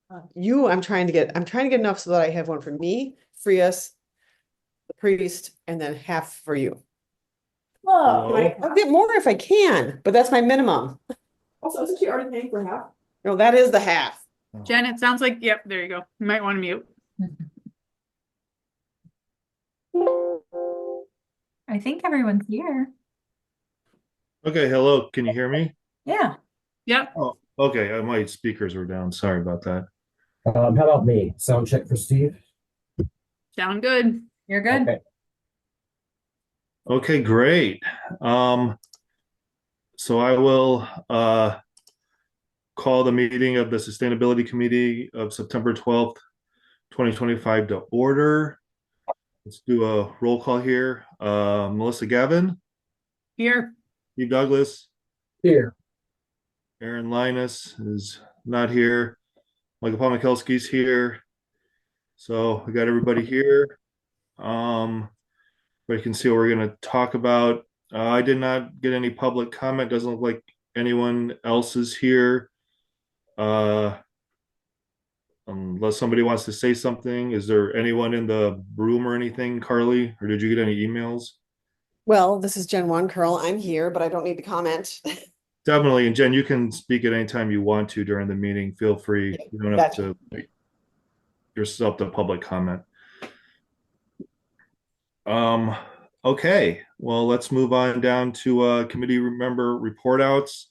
I'm trying to get enough so that I have one for me, Frias, the priest, and then half for you. Whoa. I'll get more if I can, but that's my minimum. Also, isn't she already paying for half? No, that is the half. Jen, it sounds like, yep, there you go. You might want to mute. I think everyone's here. Okay, hello. Can you hear me? Yeah. Yep, Oh, okay. My speakers were down. Sorry about that. How about me? Sound check for Steve? sound good. You're good. Okay. Okay, great. So I will call the meeting of the Sustainability Committee of September 12th, 2025 to order. Let's do a roll call here. Melissa Gavin, Here. Steve Douglas, Here. Aaron Linus is not here. Michael Palmikowski's here. So we got everybody here. But you can see what we're going to talk about. I did not get any public comment. Doesn't look like anyone else is here. Uh, unless somebody wants to say something. Is there anyone in the room or anything, Carly? Or did you get any emails? Well, this is Gen 1, Carl. I'm here, but I don't need to comment. Definitely. And Jen, you can speak at any time you want to during the meeting. Feel free. You don't have Gotcha. to make yourself the public comment. Um, okay. Well, let's move on down to committee member report outs.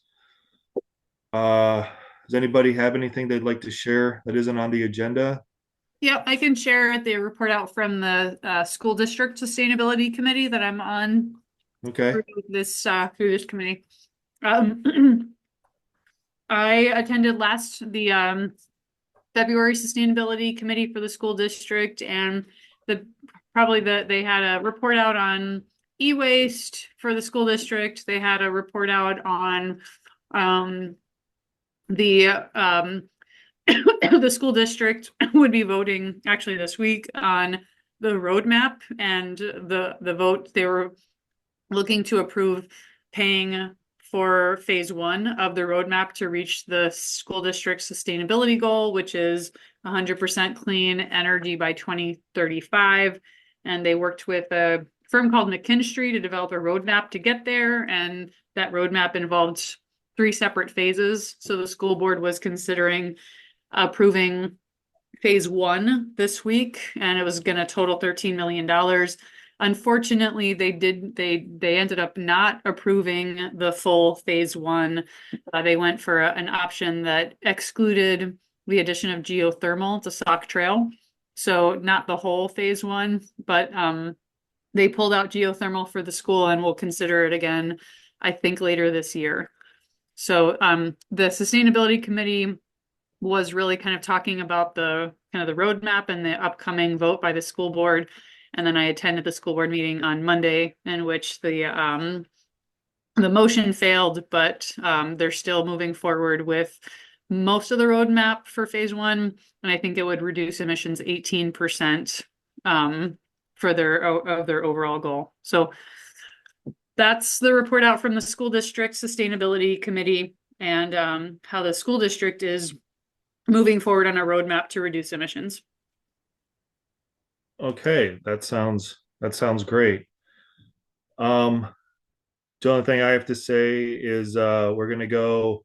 Does anybody have anything they'd like to share that isn't on the agenda? Yep, I can share the report out from the school district sustainability committee that I'm on Okay. through this committee. Um, I attended the February sustainability committee for the school district, and they had a report out on e-waste for the school district. They had a report out on the the school district would be voting actually this week on the roadmap, and the vote they were looking to approve paying for phase one of the roadmap to reach the school district sustainability goal, which is 100% clean energy by 2035. And they worked with a firm called McKinstry to develop a roadmap to get there. And that roadmap involved 3 separate phases. So the school board was considering approving phase one this week, and it was going to total $13 million. Unfortunately, they ended up not approving the full phase one. They went for an option that excluded the addition of geothermal to Sauk Trail. So not the whole phase one, but they pulled out geothermal for the school and will consider it again, I think, later this year. So the sustainability committee was really kind of talking about the kind of the roadmap and the upcoming vote by the school board. And then I attended the school board meeting on Monday, in which the motion failed, but they're still moving forward with most of the roadmap for phase one. And I think it would reduce emissions 18% for their overall goal. So that's the report out from the school district sustainability committee, and how the school district is moving forward on a roadmap to reduce emissions. Okay, that sounds great. The only thing I have to say is we're gonna go.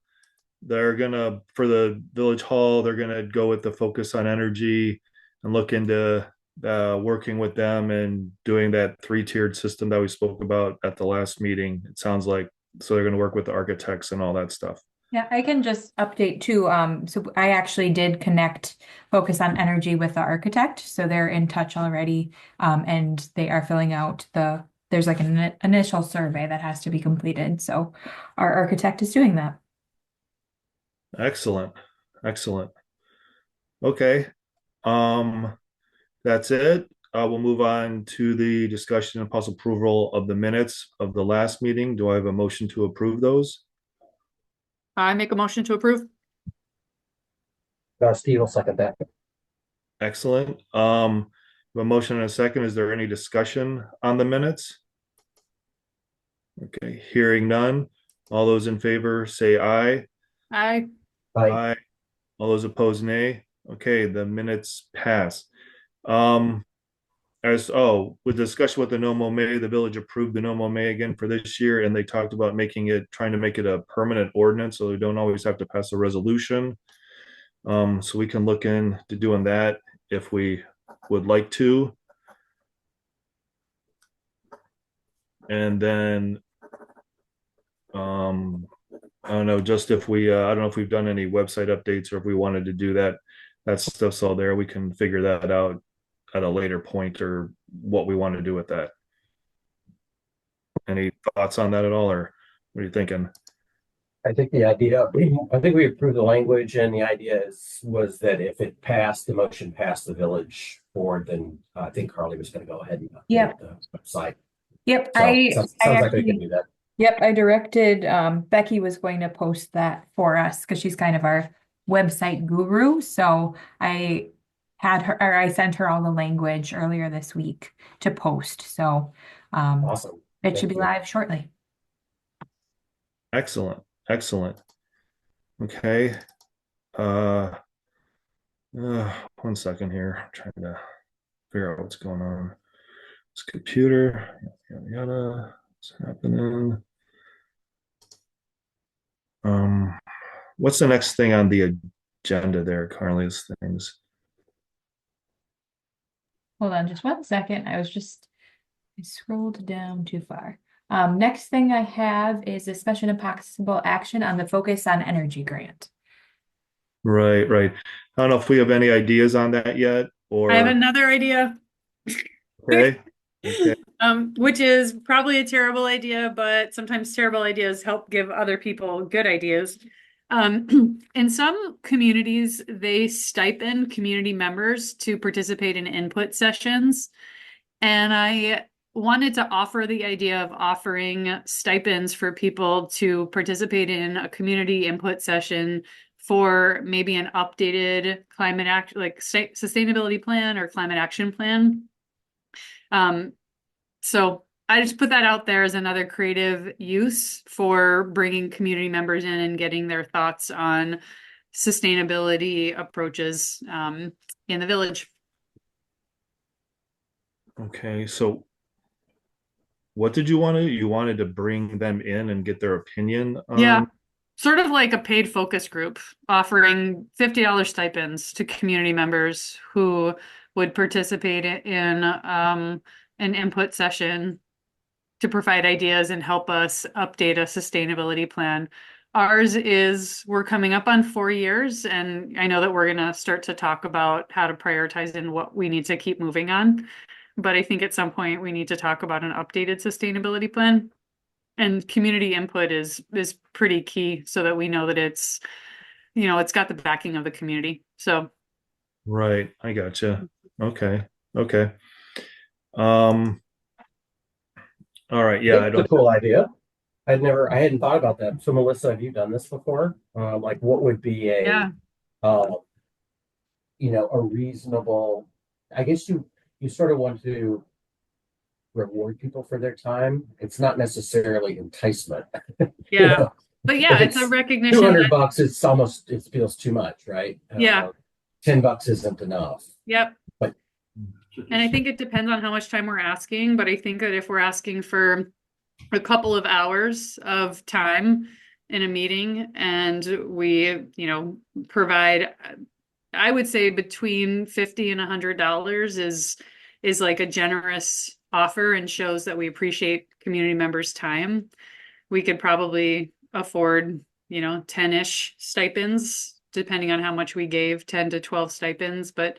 They're gonna for the village hall. They're gonna go with the focus on energy and look into working with them and doing that 3-tiered system that we spoke about at the last meeting. It sounds like so they're gonna work with the architects and all that stuff. Yeah, I can just update too. So I actually did connect Focus on Energy with the architect. So they're in touch already. And they are filling out there's like an initial survey that has to be completed. So our architect is doing that. Excellent, excellent. Okay, um, that's it. We'll move on to the discussion and possible approval of the minutes of the last meeting. Do I have a motion to approve those? I make a motion to approve. Steve will second that. Excellent. A motion and a second. Is there any discussion on the minutes? Okay, hearing none. All those in favor say aye. I Aye. Aye. All those opposed, nay. Okay, the minutes pass. With discussion with the no mow May, the village approved the no mow May again for this year, and they talked about trying to make it a permanent ordinance, so we don't always have to pass a resolution. So we can look into doing that if we would like to. And then, I don't know, just if we, I don't know if we've done any website updates or if we wanted to do that. That stuff's all there. We can figure that out at a later point or what we want to do with that. Any thoughts on that at all, or what are you thinking? I think we approved the language, and the idea was that if it passed, the motion passed the village board, then I think Carly was going to go ahead and Yep. update the website. Yep, So sounds like we can actually, do that. yep, I directed, Becky was going to post that for us because she's kind of our website guru. So I sent her all the language earlier this week to post. So, Awesome. it should Thank be you. live shortly. Excellent, excellent. Okay. Uh, 1 second here. I'm trying to figure out what's going on. This computer, yada yada. What's happening? What's the next thing on the agenda there, Carly's things? Hold on just 1 second. I scrolled down too far. Next thing I have is discussion and possible action on the Focus on Energy grant. Right, right. I don't know if we have any ideas on that yet, or I have another idea. okay. Okay. Which is probably a terrible idea, but sometimes terrible ideas help give other people good ideas. In some communities, they stipend community members to participate in input sessions. And I wanted to offer the idea of offering stipends for people to participate in a community input session for maybe an updated climate action, like sustainability plan or climate action plan. So I just put that out there as another creative use for bringing community members in and getting their thoughts on sustainability approaches in the village. Okay, so what did you want to? You wanted to bring them in and get their opinion on? Yeah, sort of like a paid focus group offering $50 stipends to community members who would participate in an input session to provide ideas and help us update a sustainability plan. Ours is, we're coming up on 4 years, and I know that we're going to start to talk about how to prioritize and what we need to keep moving on. But I think at some point we need to talk about an updated sustainability plan. And community input is pretty key so that we know that it's, it's got the backing of the community. So Right, I gotcha. Okay, okay. All right, yeah, I It's a don't. cool idea. I hadn't thought about that. So Melissa, have you done this before? Like what would be yeah, a reasonable, I guess you sort of want to reward people for their time. It's not necessarily enticement. yeah. But yeah, If it's a it's recognition 200 that, bucks, it feels too much, right? Yeah. $10 isn't enough. Yep. But And I think it depends on how much time we're asking, but I think that if we're asking for a couple of hours of time in a meeting and we, provide, I would say between $50 and $100 is like a generous offer and shows that we appreciate community members' time. We could probably afford, 10-ish stipends, depending on how much we gave, 10 to 12 stipends, but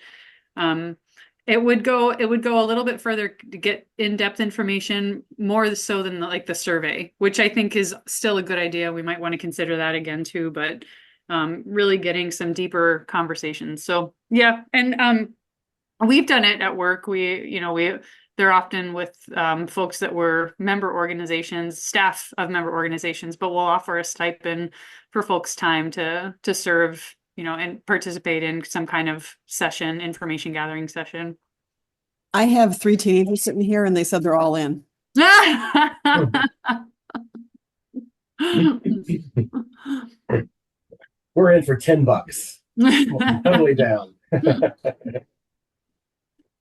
it would go a little bit further to get in-depth information, more so than the survey, which I think is still a good idea. We might want to consider that again too, but really getting some deeper conversations. So yeah, and we've done it at work. They're often with folks that were member organizations, staff of member organizations, but we'll offer a stipend for folks' time to serve, and participate in some kind of session, information gathering session. I have 3 teenagers sitting here and they said they're all in. we're in for $10. Totally down.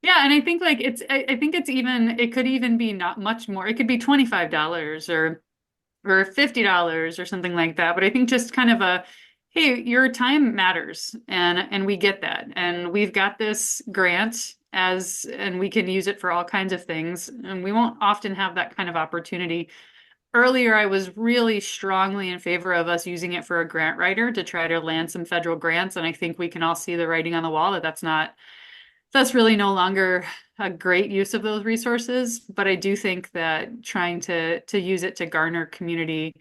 Yeah, and I think like I think it's even, it could even be not much more. It could be $25 or $50 or something like that. But I think just kind of a, hey, your time matters, and we get that. And we've got this grant and we can use it for all kinds of things. And we won't often have that kind of opportunity. Earlier, I was really strongly in favor of us using it for a grant writer to try to land some federal grants. And I think we can all see the writing on the wall that that's really no longer a great use of those resources. But I do think that trying to use it to garner community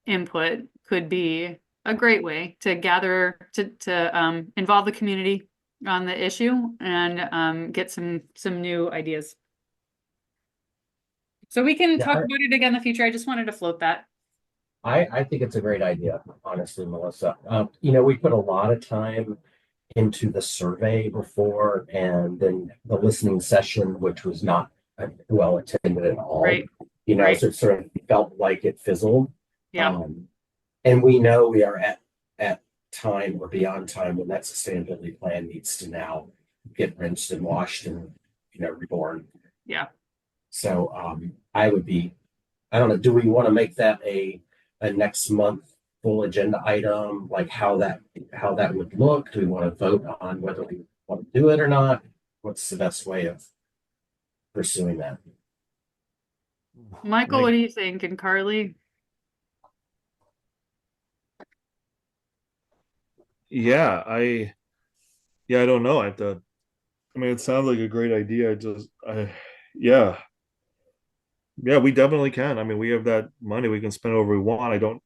input could be a great way to gather to involve the community on the issue and get some new ideas. So we can Yeah, talk about it again in the future. I just wanted to float that. I think it's a great idea, honestly, Melissa. We put a lot of time into the survey before, and then the listening session, which was not well attended at all. Right. Right. So it sort of felt like it fizzled. Yeah. And we know we are at time or beyond time when that sustainability plan needs to now get rinsed and washed and reborn. Yeah. So I don't know, do we want to make that a next month full agenda item, like how that would look? Do we want to vote on whether we want to do it or not? What's the best way of pursuing that? Michael, what do you think? And Carly? Yeah, I don't know. I mean, it sounds like a great idea. Yeah, we definitely can. I mean, we have that money. We can spend whatever we want.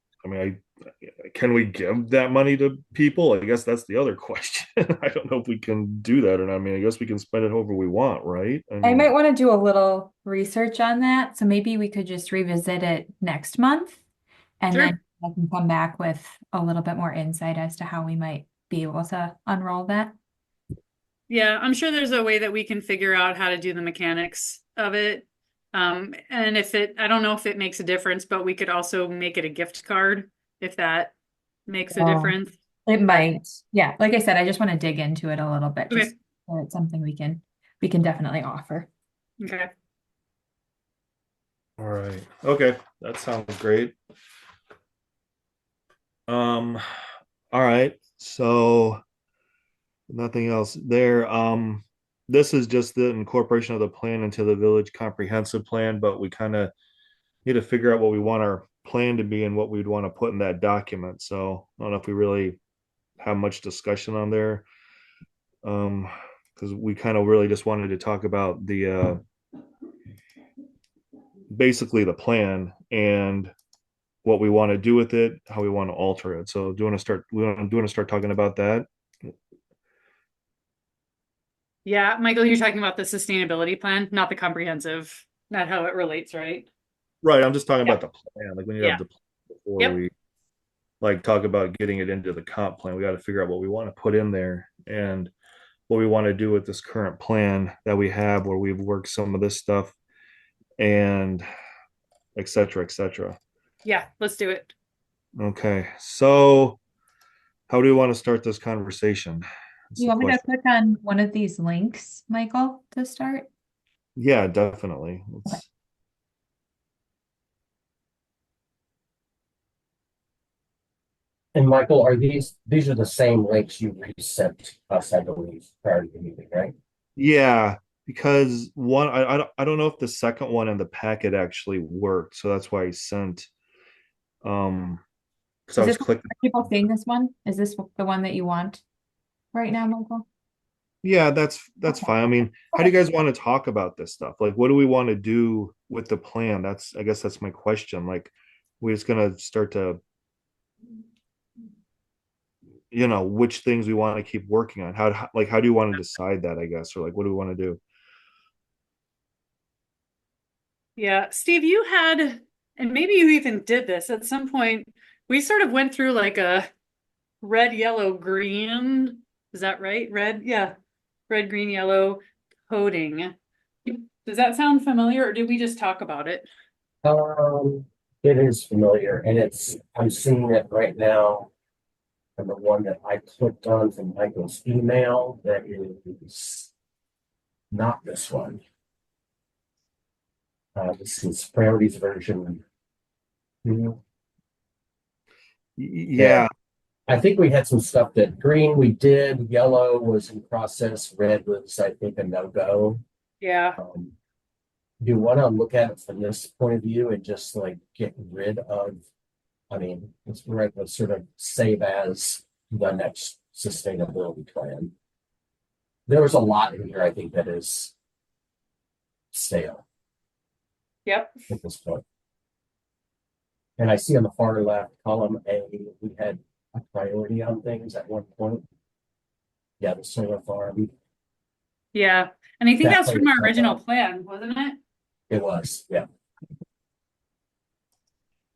Can we give that money to people? I guess that's the other question. I don't know if we can do that or not. I mean, I guess we can spend it however we want, right? I might want to do a little research on that. So maybe we could just revisit it next month and Sure. then I can come back with a little bit more insight as to how we might be able to unroll that. Yeah, I'm sure there's a way that we can figure out how to do the mechanics of it. And I don't know if it makes a difference, but we could also make it a gift card if that makes a difference. It might. Yeah. Like I said, I just want to dig into it a little bit. Okay. Just so it's something we can definitely offer. Okay. All right. Okay, that sounds great. All right. So nothing else there. This is just the incorporation of the plan into the village comprehensive plan, but we kind of need to figure out what we want our plan to be and what we'd want to put in that document. So I don't know if we really have much discussion on there. Because we kind of really just wanted to talk about the basically the plan and what we want to do with it, how we want to alter it. So do you want to start talking about that? Yeah, Michael, you're talking about the sustainability plan, not the comprehensive, not how it relates, right? Right. I'm just talking Yeah. about the plan. Like when you Yeah. have the plan before Yep. we like talk about getting it into the comp plan, we got to figure out what we want to put in there and what we want to do with this current plan that we have where we've worked some of this stuff and et cetera, et cetera. Yeah, let's do it. Okay. So how do we want to start this conversation? That's You the want me to question. click on one of these links, Michael, to start? Yeah, definitely. And Michael, are these are the same links you resent us, I believe, prior to the meeting, right? Yeah, because one, I don't know if the second one in the packet actually worked, so that's why I sent. Because I was clicking. Are people seeing this one? Is this the one that you want right now, Michael? Yeah, that's Okay. fine. I mean, how do you guys want to talk about this stuff? Like, what do we want to do with the plan? I guess that's my question. Like, we're just gonna start to, which things we want to keep working on. How do you want to decide that, I guess, or like, what do we want to do? Yeah, Steve, you had, and maybe you even did this at some point. We sort of went through like a red, yellow, green. Is that right? Red, yeah. Red, green, yellow coding. Does that sound familiar, or did we just talk about it? It is familiar, and I'm seeing it right now and the one that I clicked on from Michael's email, that is not this one. This is priorities version. two. Yeah, I think we had some stuff that green we did, yellow was in process, red was, I think, a no-go. Yeah, Do you want to look at it from this point of view and just like get rid of, I mean, it's right, let's sort of save as the next sustainability plan. There was a lot in here, I think, that is stale yep. at this point. And I see on the far left, column A, we had a priority on things at one point. Yeah, the solar farm, Yeah, and I think That that's from played our itself original out. plan, wasn't it? it was, yeah.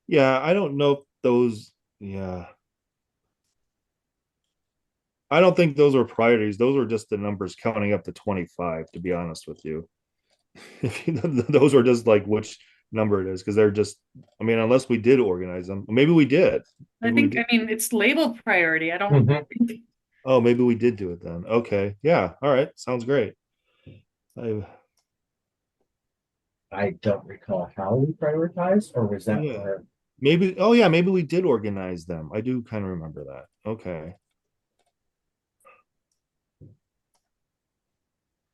yeah, I don't know if those, yeah. I don't think those were priorities. Those were just the numbers counting up to 25, to be honest with you. Those were just like which number it is, because they're just, I mean, unless we did organize them. Maybe we did. I Maybe we think, did. I mean, it's labeled priority. I don't Mhm. think, Oh, maybe we did do it then. Okay. Yeah. All right. Sounds great. I don't recall how we prioritized, or was that Yeah. where? Maybe, oh yeah, maybe we did organize them. I do kind of remember that. Okay.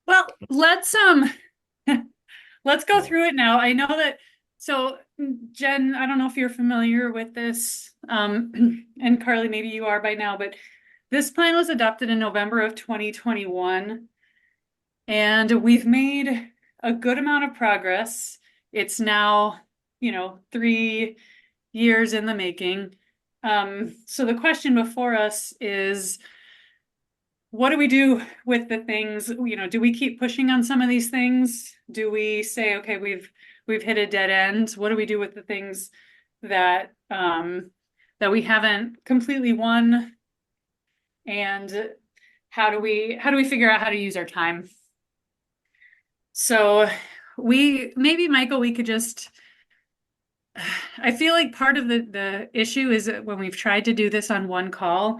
well, let's go through it now. I know that, so Jen, I don't know if you're familiar with this, and Carly, maybe you are by now, but this plan was adopted in November of 2021. And we've made a good amount of progress. It's now, 3 years in the making. So the question before us is, what do we do with the things, do we keep pushing on some of these things? Do we say, okay, we've hit a dead end? What do we do with the things that that we haven't completely won? And how do we figure out how to use our time? So maybe Michael, we could just, I feel like part of the issue is that when we've tried to do this on one call,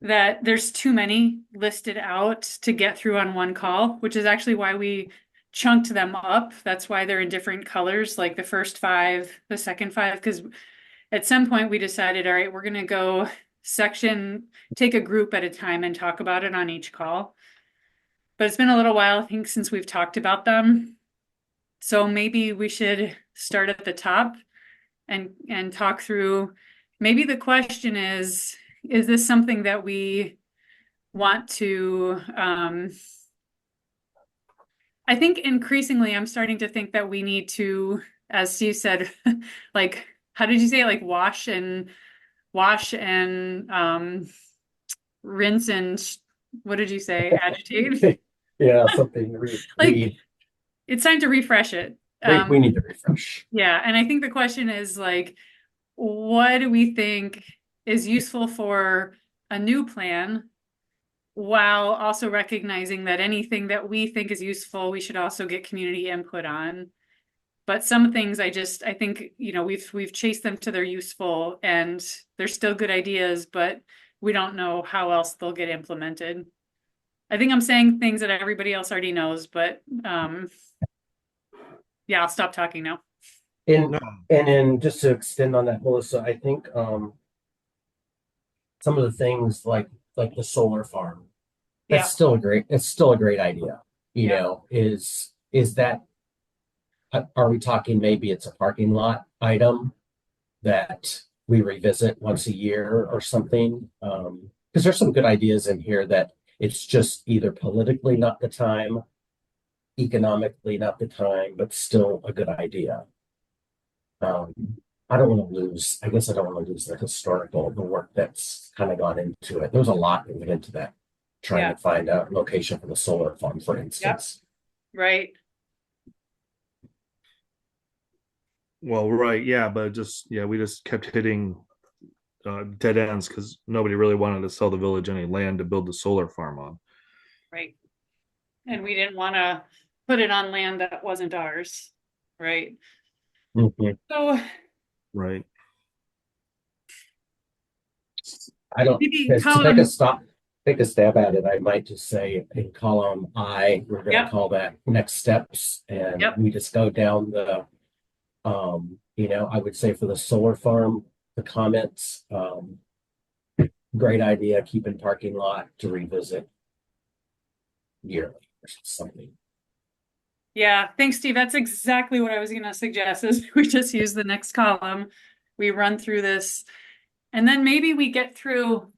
that there's too many listed out to get through on one call, which is actually why we chunked them up. That's why they're in different colors, like the first 5, the second 5, because at some point we decided, all right, we're going to go take a group at a time and talk about it on each call. But it's been a little while, I think, since we've talked about them. So maybe we should start at the top and talk through, maybe the question is this something that we want to, I think increasingly I'm starting to think that we need to, as Steve said, like, how did you say it? Like wash and rinse and what did you say? Agitate? Yeah, something Like, it's time to refresh it. we need to refresh. Yeah, and I think the question is like, what do we think is useful for a new plan, while also recognizing that anything that we think is useful, we should also get community input on. But some things I think, we've chased them to their useful and they're still good ideas, but we don't know how else they'll get implemented. I think I'm saying things that everybody else already knows, but yeah, I'll stop talking now. And No. then just to extend on that, Melissa, I think some of the things like the solar farm, Yeah, it's still a great idea. You Yeah. know, is that, are we talking maybe it's a parking lot item that we revisit once a year or something? Because there's some good ideas in here that it's just either politically not the time, economically not the time, but still a good idea. I don't want to lose, I guess I don't want to lose the work that's kind of gone into it. There's a lot that went into that, trying Yeah. to find a location for the solar farm, for instance. right. Well, right, yeah, but we just kept hitting dead ends because nobody really wanted to sell the village any land to build the solar farm on. Right. And we didn't want to put it on land that wasn't ours. Right. Mhm. So, Right. I don't, Maybe to take column, a take a stab at it, I might just say in column I, we're gonna Yep. call that next steps, and Yep. we just go down the, I would say for the solar farm, the comments, great idea, keeping parking lot to revisit yearly or something. yeah, thanks, Steve. That's exactly what I was gonna suggest is we just use the next column. We run through this, and then maybe we get through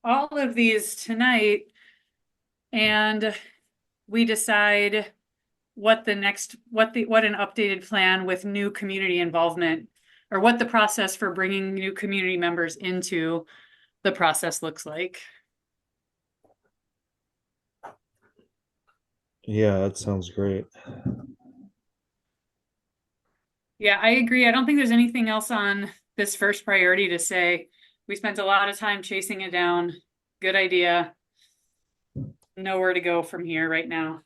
all of these tonight and we decide what the next, what an updated plan with new community involvement or what the process for bringing new community members into the process looks like. Yeah, that sounds great. Yeah, I agree. I don't think there's anything else on this first priority to say. We spent a lot of time chasing it down. Good idea. Nowhere to go from here right now.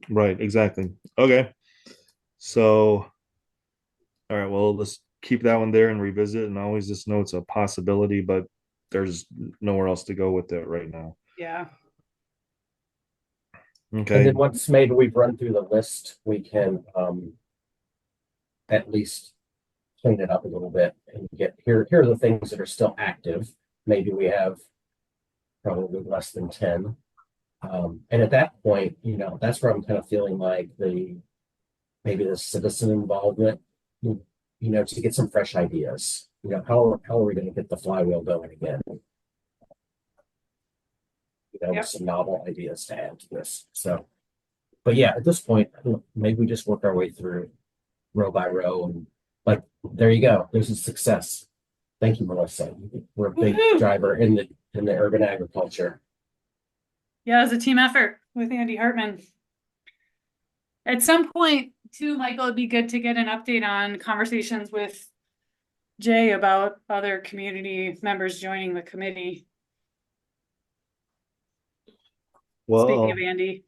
Right, exactly. Okay. So, all right, well, let's keep that one there and revisit, and always just know it's a possibility, but there's nowhere else to go with it right now. Yeah. And Okay. then once maybe we've run through the list, we can at least clean it up a little bit and here are the things that are still active. Maybe we have probably less than 10. And at that point, that's where I'm kind of feeling like maybe the citizen involvement, to get some fresh ideas. How are we going to get the flywheel going again? Yep. Some novel ideas to add to this. So, but yeah, at this point, maybe we just work our way through row by row, and like there you go. There's a success. Thank you, Melissa. We're a big Woohoo! driver in the urban agriculture. Yeah, it's a team effort with Andy Hartman. At some point, too, Michael, it'd be good to get an update on conversations with Jay about other community members joining the committee. Speaking of Andy.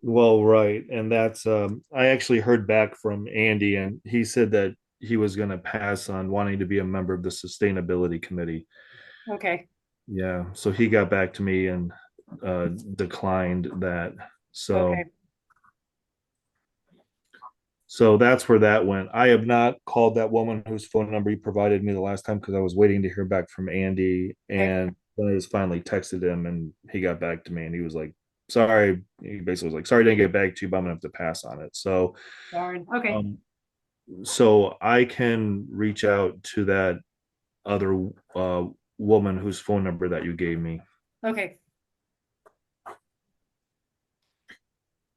Well, right. And that's I actually heard back from Andy, and he said that he was going to pass on wanting to be a member of the sustainability committee. Okay. Yeah, so he got back to me and declined that. So Okay. so that's where that went. I have not called that woman whose phone number he provided me the last time because I was waiting to hear back from Andy, and then I just finally texted him and he got back to me and he was like, sorry. He basically was like, sorry, I didn't get back to you, but I'm gonna have to pass on it. So Darn. Okay. so I can reach out to that other woman whose phone number that you gave me. Okay.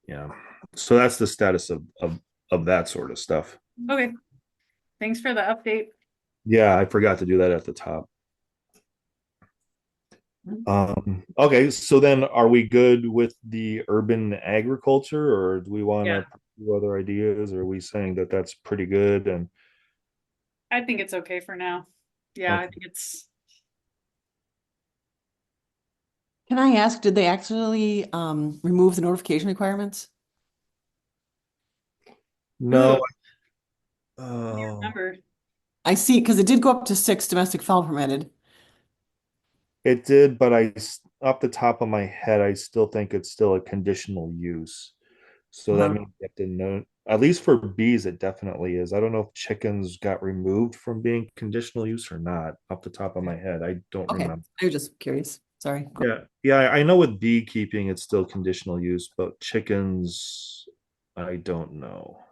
Yeah. So that's the status of that sort of stuff. Okay. Thanks for the update. Yeah, I forgot to do that at the top. Okay, so then are we good with the urban agriculture, or do we want to do other ideas, or are we saying that that's pretty good? And I think it's okay for now. Yeah, I Okay. think it's Can I ask, did they actually remove the notification requirements? No, number. I see, because it did go up to 6 domestic fowl permitted. it did, but off the top of my head, I still think it's still a conditional use. So that Uh-huh. means you have to know, at least for bees, it definitely is. I don't know if chickens got removed from being conditional use or not, off the top of my head. I don't Okay, remember. I was just curious. Sorry. Yeah, I know with beekeeping, it's still conditional use, but chickens, I don't know.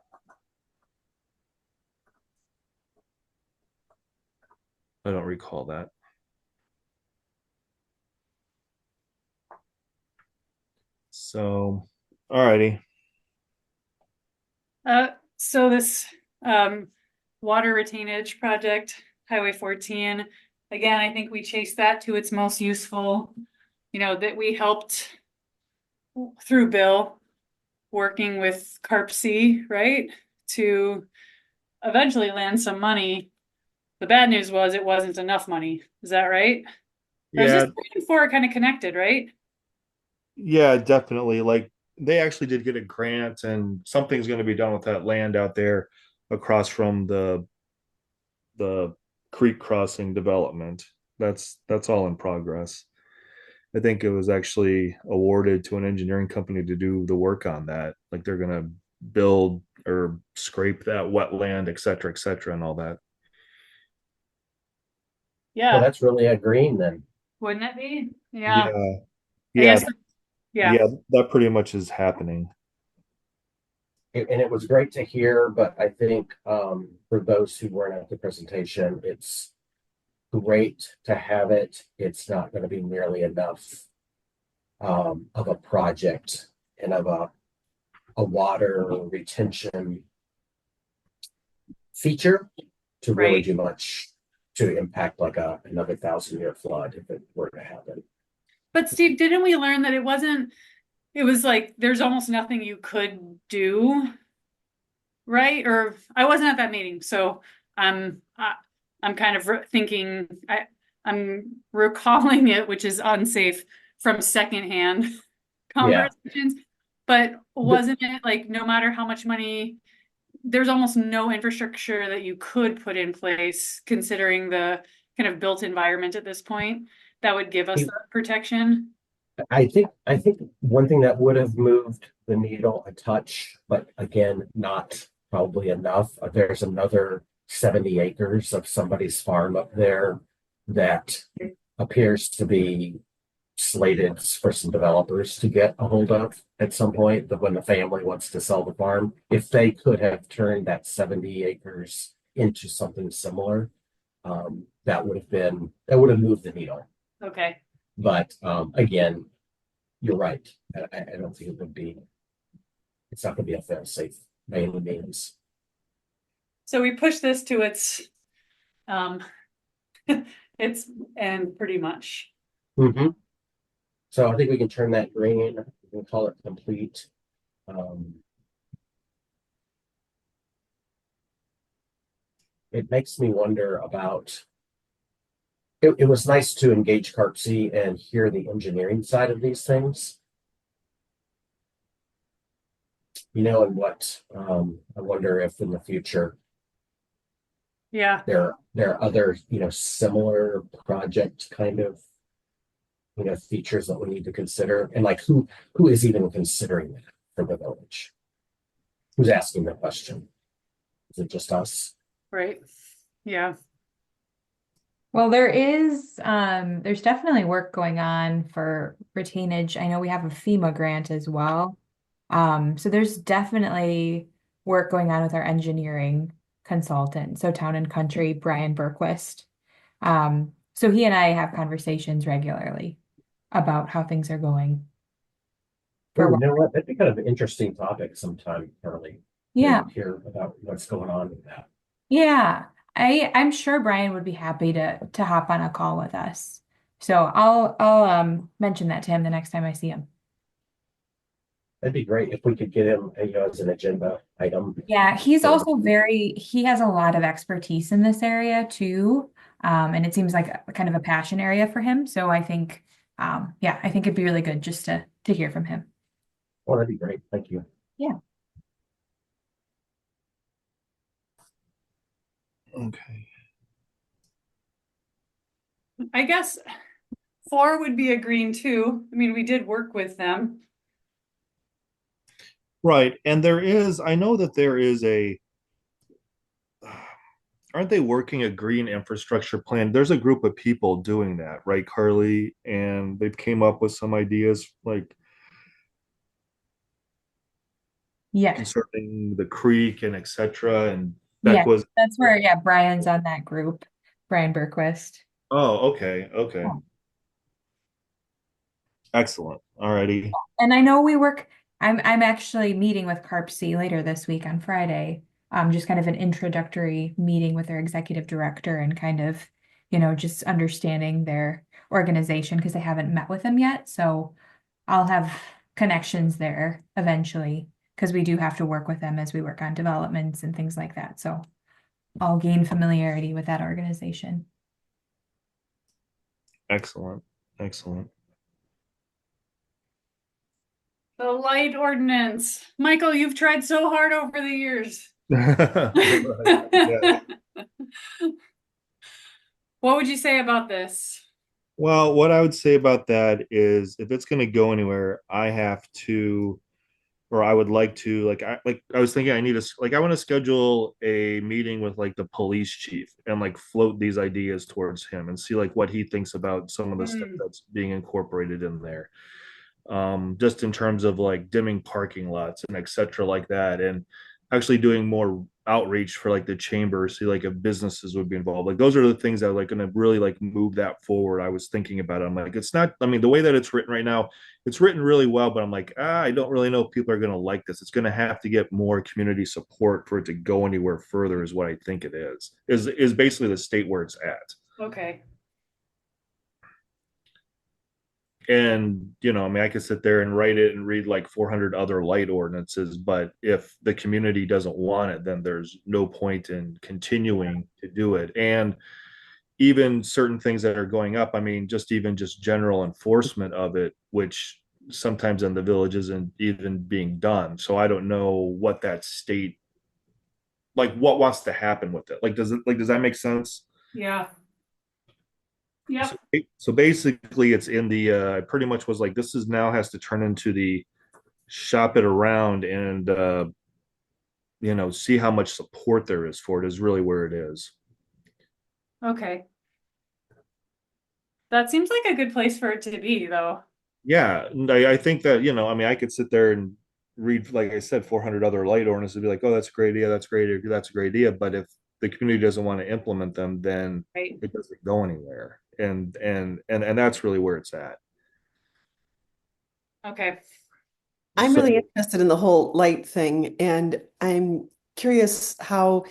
I don't recall that. So, alrighty. So this water retainage project, Highway 14, again, I think we chased that to its most useful, that we helped through Bill working with Carp C, right? To eventually land some money. The bad news was it wasn't enough money. Is that right? There's Yeah, just 3 and 4 kind of connected, right? yeah, definitely. Like they actually did get a grant, and something's going to be done with that land out there across from the creek crossing development. That's all in progress. I think it was actually awarded to an engineering company to do the work on that. Like they're gonna build or scrape that wetland, et cetera, and all that. Well, Yeah, that's really a green then. wouldn't it be? Yeah, Yeah, I yeah, guess, yeah, yeah. That pretty much is happening. And it was great to hear, but I think for those who weren't at the presentation, it's great to have it. It's not going to be nearly enough of a project and of a water retention feature to really right. do much to impact like another 1,000-year flood if it were to happen. But Steve, didn't we learn that it was like, there's almost nothing you could do, right? Or I wasn't at that meeting, so I'm kind of thinking, I'm recalling it, which is unsafe from secondhand Yeah. conversations. But wasn't it like, no matter how much money, there's almost no infrastructure that you could put in place considering the kind of built environment at this point that would give us that protection? I think one thing that would have moved the needle a touch, but again, not probably enough. There's another 70 acres of somebody's farm up there that appears to be slated for some developers to get a hold of at some point, that when the family wants to sell the farm, if they could have turned that 70 acres into something similar, that would have moved the needle. Okay. But again, you're right. I don't think it's not going to be a fail safe by any means. So we push this to um, its end pretty much. Mm-hmm. So I think we can turn that green. We'll call it complete. It makes me wonder about. It was nice to engage CarpC and hear the engineering side of these things. And what I wonder if in the future Yeah. there are other similar project kind of features that we need to consider, and like who is even considering that for the village? Who's asking the question? Is it just us? Right. Yeah. Well, there's definitely work going on for retainage. I know we have a FEMA grant as well. So there's definitely work going on with our engineering consultant. So Town and Country, Brian Berquist. So he and I have conversations regularly about how things are going. Oh, For you know what? That'd be kind of an interesting topic sometime, Carly. yeah, To hear about what's going on with that. yeah. I'm sure Brian would be happy to hop on a call with us. So I'll mention that to him the next time I see him. That'd be great if we could get him, as an agenda item. Yeah, he's Yeah. also he has a lot of expertise in this area too. And it seems like kind of a passion area for him. So I think, yeah, I think it'd be really good just to hear from him. Oh, that'd be great. Thank you. Yeah. Okay. I guess 4 would be a green too. I mean, we did work with them. Right. And I know that there is aren't they working a green infrastructure plan? There's a group of people doing that, right, Carly? And they've came up with some ideas like Yeah. concerning the creek and et cetera. And Yeah. Beck was, That's where, yeah, Brian's on that group, Brian Berquist. oh, okay, okay. Yeah. Excellent. Alrighty. And I know I'm actually meeting with CarpC later this week on Friday. Just kind of an introductory meeting with their executive director and kind of, just understanding their organization because I haven't met with them yet. So I'll have connections there eventually because we do have to work with them as we work on developments and things like that. So I'll gain familiarity with that organization. Excellent. Excellent. The light ordinance. Michael, you've tried so hard over the years. Yeah. What would you say about this? Well, what I would say about that is if it's going to go anywhere, I have to, or I would like to, like I was thinking I need to, like I want to schedule a meeting with like the police chief and like float these ideas towards him and see like what he thinks about some of the stuff Mm, that's being incorporated in there. Just in terms of like dimming parking lots and etc. like that, and actually doing more outreach for like the chamber, see like if businesses would be involved. Like those are the things that are like going to really like move that forward. I was thinking about it. I'm like, it's not. I mean, the way that it's written right now, it's written really well, but I'm like, I don't really know if people are going to like this. It's going to have to get more community support for it to go anywhere further. Is what I think it is. Is basically the state where it's at. okay. And I mean, I could sit there and write it and read like 400 other light ordinances, but if the community doesn't want it, then there's no point in continuing to do it. And even certain things that are going up, I mean, just general enforcement of it, which sometimes in the village isn't even being done. So I don't know what that state, like what wants to happen with it. Does that make sense? Yeah. So, Yep. so basically it's in the I pretty much was like, this is now has to turn into the shop it around and see how much support there is for it is really where it is. Okay. That seems like a good place for it to be, though. Yeah, and I think that I mean, I could sit there and read, like I said, 400 other light ordinances and be like, oh, that's a great idea, that's great, that's a great idea. But if the community doesn't want to implement them, then Right. it doesn't go anywhere. And that's really where it's at. Okay. I'm So really interested in the whole light thing, and I'm curious how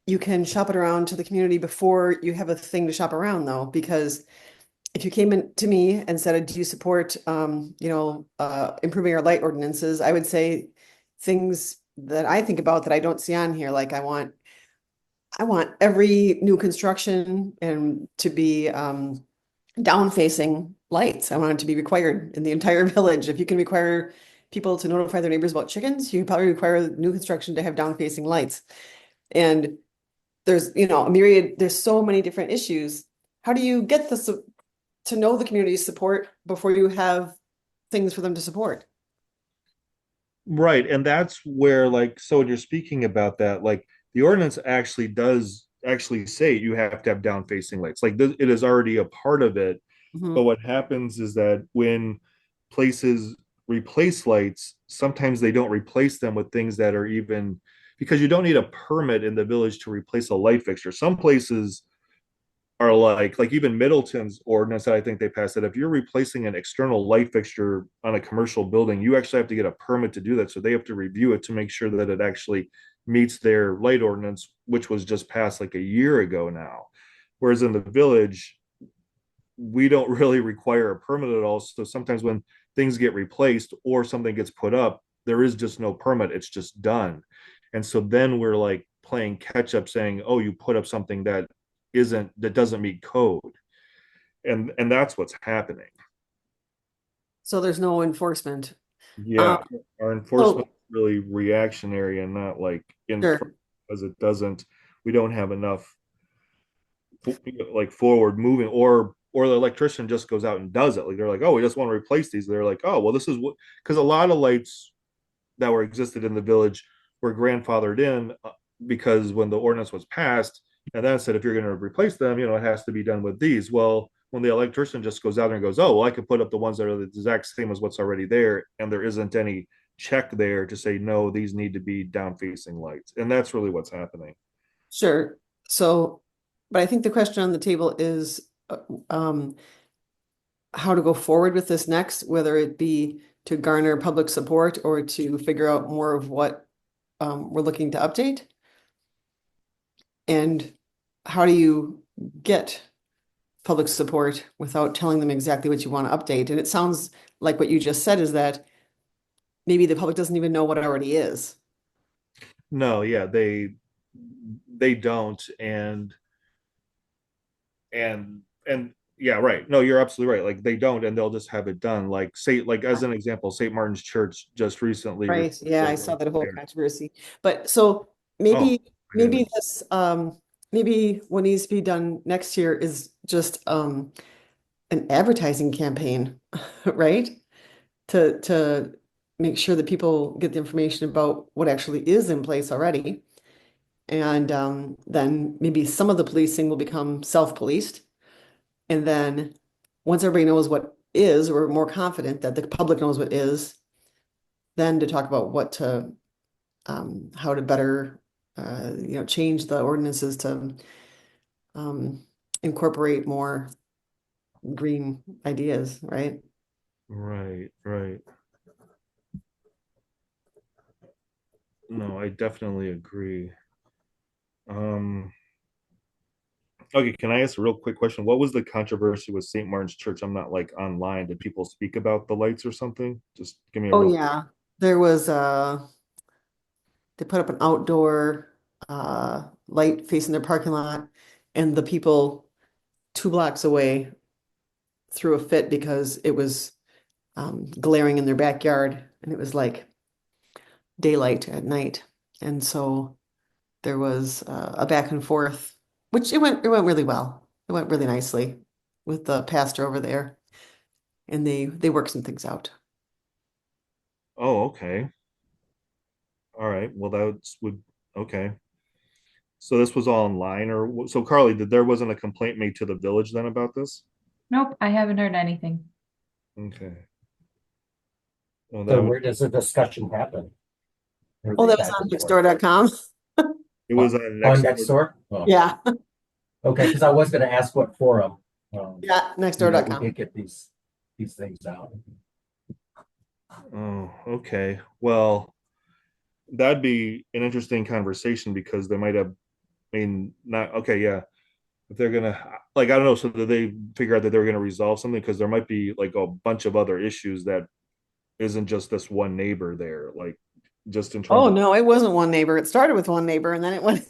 you can shop it around to the community before you have a thing to shop around, though, because if you came in to me and said, do you support, improving our light ordinances, I would say things that I think about that I don't see on here, like I want every new construction and to be down facing lights. I want it to be required in the entire village. If you can require people to notify their neighbors about chickens, you can probably require new construction to have down facing lights. And there's, a myriad, there's so many different issues. How do you get this to know the community's support before you have things for them to support? right, and that's where, like, so when you're speaking about that, like the ordinance actually does actually say you have to have down facing lights. Like it is already a part of it. But Mhm. what happens is that when places replace lights, sometimes they don't replace them with things that are even, because you don't need a permit in the village to replace a light fixture. Some places are like even Middleton's ordinance that I think they passed, that if you're replacing an external light fixture on a commercial building, you actually have to get a permit to do that. So they have to review it to make sure that it actually meets their light ordinance, which was just passed like a year ago now. Whereas in the village, we don't really require a permit at all. So sometimes when things get replaced or something gets put up, there is just no permit. It's just done. And so then we're like playing catch up saying, oh, you put up something that doesn't meet code. And that's what's happening. So there's no enforcement. Um, Yeah. Our enforcement so is really reactionary and not like in sure. because we don't have enough like forward moving, or the electrician just goes out and does it. Like they're like, oh, we just want to replace these. They're like, oh, well, this is what, because a lot of lights that were existed in the village were grandfathered in because when the ordinance was passed, and then said if you're going to replace them, it has to be done with these. Well, when the electrician just goes out there and goes, oh, well, I could put up the ones that are the exact same as what's already there, and there isn't any check there to say no, these need to be down facing lights, and that's really what's happening. Sure. So, but I think the question on the table is um, how to go forward with this next, whether it be to garner public support or to figure out more of what we're looking to update. And how do you get public support without telling them exactly what you want to update? And it sounds like what you just said is that maybe the public doesn't even know what already is. No, yeah, they don't, and Yeah, right. No, you're absolutely right. Like they don't, and they'll just have it done. Like say, like as an example, St. Martin's Church just recently Right, yeah, I saw that whole there. controversy. But so Oh maybe my goodness. this maybe what needs to be done next year is just an advertising campaign, right? To make sure that people get the information about what actually is in place already. And then maybe some of the policing will become self-policed. And then once everybody knows what is, we're more confident that the public knows what is, then to talk about what to how to better change the ordinances to um, incorporate more green ideas, right? Right, right. No, I definitely agree. Um, okay, can I ask a real quick question? What was the controversy with St. Martin's Church? I'm not like online. Did people speak about the lights or something? Just give me a Oh real. yeah, there was they put up an outdoor light facing their parking lot, and the people 2 blocks away threw a fit because it was glaring in their backyard, and it was like daylight at night, and so there was a back and forth, which it went really well. It went really nicely with the pastor over there, and they worked some things out. Oh, okay. All right. Well, would okay. So this was all online, or so Carly, there wasn't a complaint made to the village then about this? Nope, I haven't heard anything. Okay. Well, So that would where does the discussion happen? Are Oh, they that was back on and forth? nextdoor.com. it was on On next next door? Oh, Yeah, okay, because I was gonna ask what forum. yeah, We nextdoor.com. did get these things out. Oh, okay. Well, that'd be an interesting conversation because they might have, I mean, not okay, yeah. If they're gonna like, I don't know, so did they figure out that they were gonna resolve something? Because there might be like a bunch of other issues that isn't just this one neighbor there, like just in terms Oh of no, it wasn't one neighbor. It started with one neighbor and then it went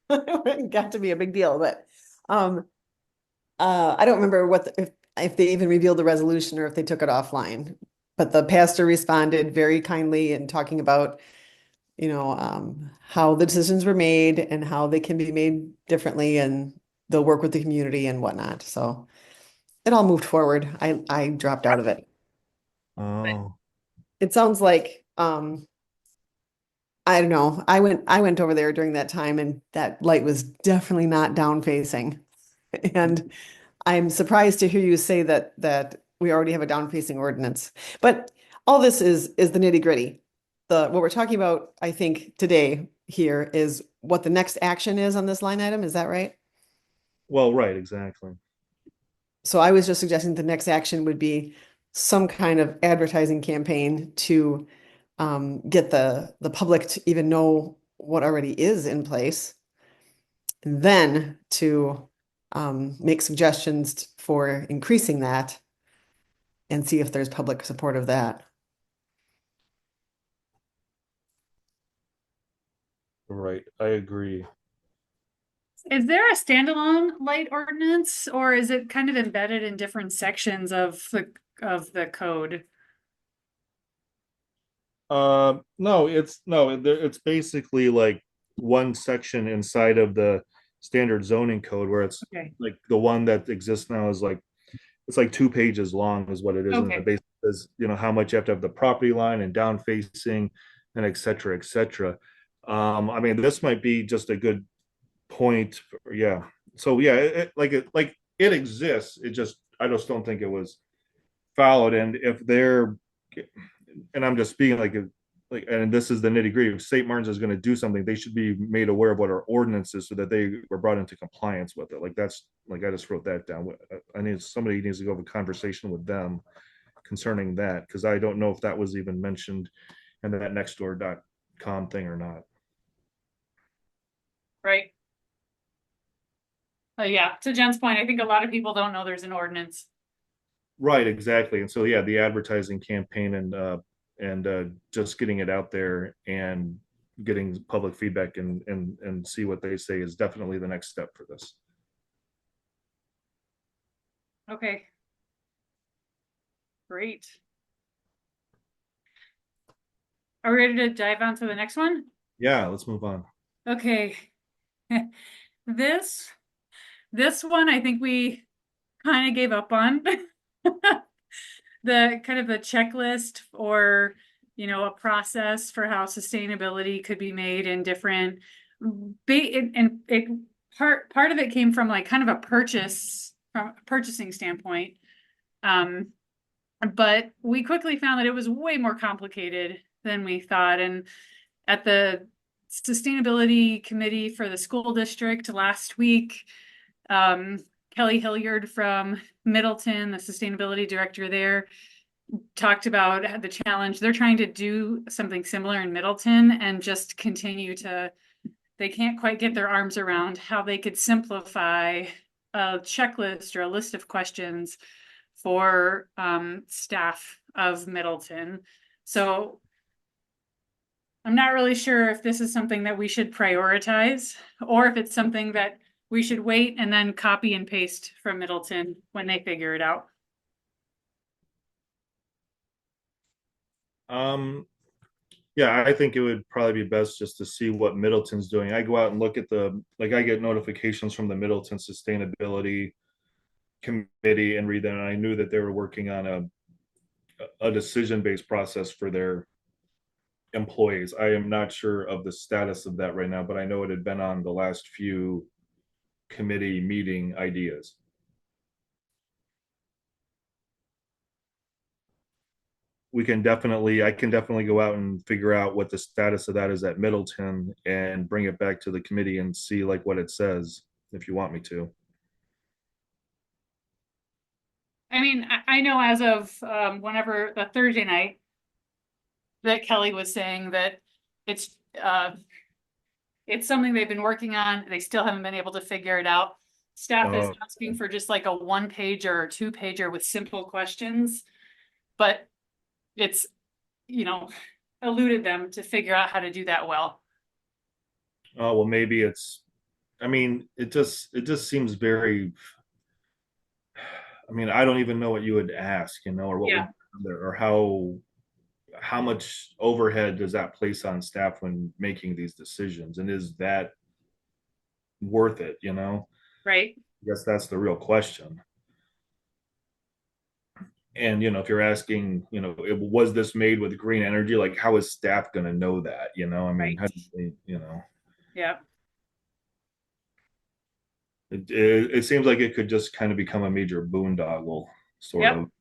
it got to be a big deal. But um I don't remember if they even revealed the resolution or if they took it offline. But the pastor responded very kindly and talking about, how the decisions were made and how they can be made differently and they'll work with the community and whatnot. So it all moved forward. I dropped out of it. oh, It sounds like I don't know. I went over there during that time and that light was definitely not down facing. And I'm surprised to hear you say that we already have a down facing ordinance. But all this is the nitty gritty. The what we're talking about, I think, today here is what the next action is on this line item. Is that right? well, right, exactly. So I was just suggesting the next action would be some kind of advertising campaign to get the public to even know what already is in place, and then to make suggestions for increasing that and see if there's public support of that. Right, I agree. Is there a standalone light ordinance or is it kind of embedded in different sections of the code? No, it's basically like one section inside of the standard zoning code where it's Okay. like the one that exists now is like it's like 2 pages long is what it is, and it Okay. basically says how much you have to have the property line and down facing, and et cetera, et cetera. I mean, this might be just a good point. Yeah. So yeah, like it exists. It just I just don't think it was followed, and if they're and I'm just speaking like, and this is the nitty gritty. If St. Martin's is going to do something, they should be made aware of what our ordinance is so that they were brought into compliance with it. Like that's like I just wrote that down. I need somebody needs to go have a conversation with them concerning that because I don't know if that was even mentioned in that nextdoor.com thing or not. Right. Yeah, to Jen's point, I think a lot of people don't know there's an ordinance. Right, exactly. And so yeah, the advertising campaign and just getting it out there and getting public feedback and see what they say is definitely the next step for this. Okay. Great. Are we ready to dive on to the next one? Yeah, let's move on. Okay. This one I think we kind of gave up on. The kind of the checklist or, a process for how sustainability could be made in different and it part of it came from like kind of from a purchasing standpoint. But we quickly found that it was way more complicated than we thought. And at the sustainability committee for the school district last week, Kelly Hilliard from Middleton, the sustainability director there, talked about the challenge. They're trying to do something similar in Middleton and just they can't quite get their arms around how they could simplify a checklist or a list of questions for staff of Middleton. So I'm not really sure if this is something that we should prioritize or if it's something that we should wait and then copy and paste from Middleton when they figure it out. Yeah, I think it would probably be best just to see what Middleton's doing. I go out and look at I get notifications from the Middleton Sustainability Committee and read them, and I knew that they were working on a decision-based process for their employees. I am not sure of the status of that right now, but I know it had been on the last few committee meeting ideas. I can definitely go out and figure out what the status of that is at Middleton and bring it back to the committee and see like what it says, if you want me to. I mean, I know as of whenever the Thursday night that Kelly was saying that it's something they've been working on. They still haven't been able to figure it out. Staff is asking for just like a 1-pager or 2-pager with simple questions, but it's, eluded them to figure out how to do that well. Oh, well, maybe it just seems very, I don't even know what you would ask, or what or how much overhead does that place on staff when making these decisions? And is that worth it, Right. I guess that's the real question. And, if you're asking, was this made with green energy? Like, how is staff going to know that, Right. how do they, Yeah. it seems like it could just kind of become a major boondoggle sort Yep. of.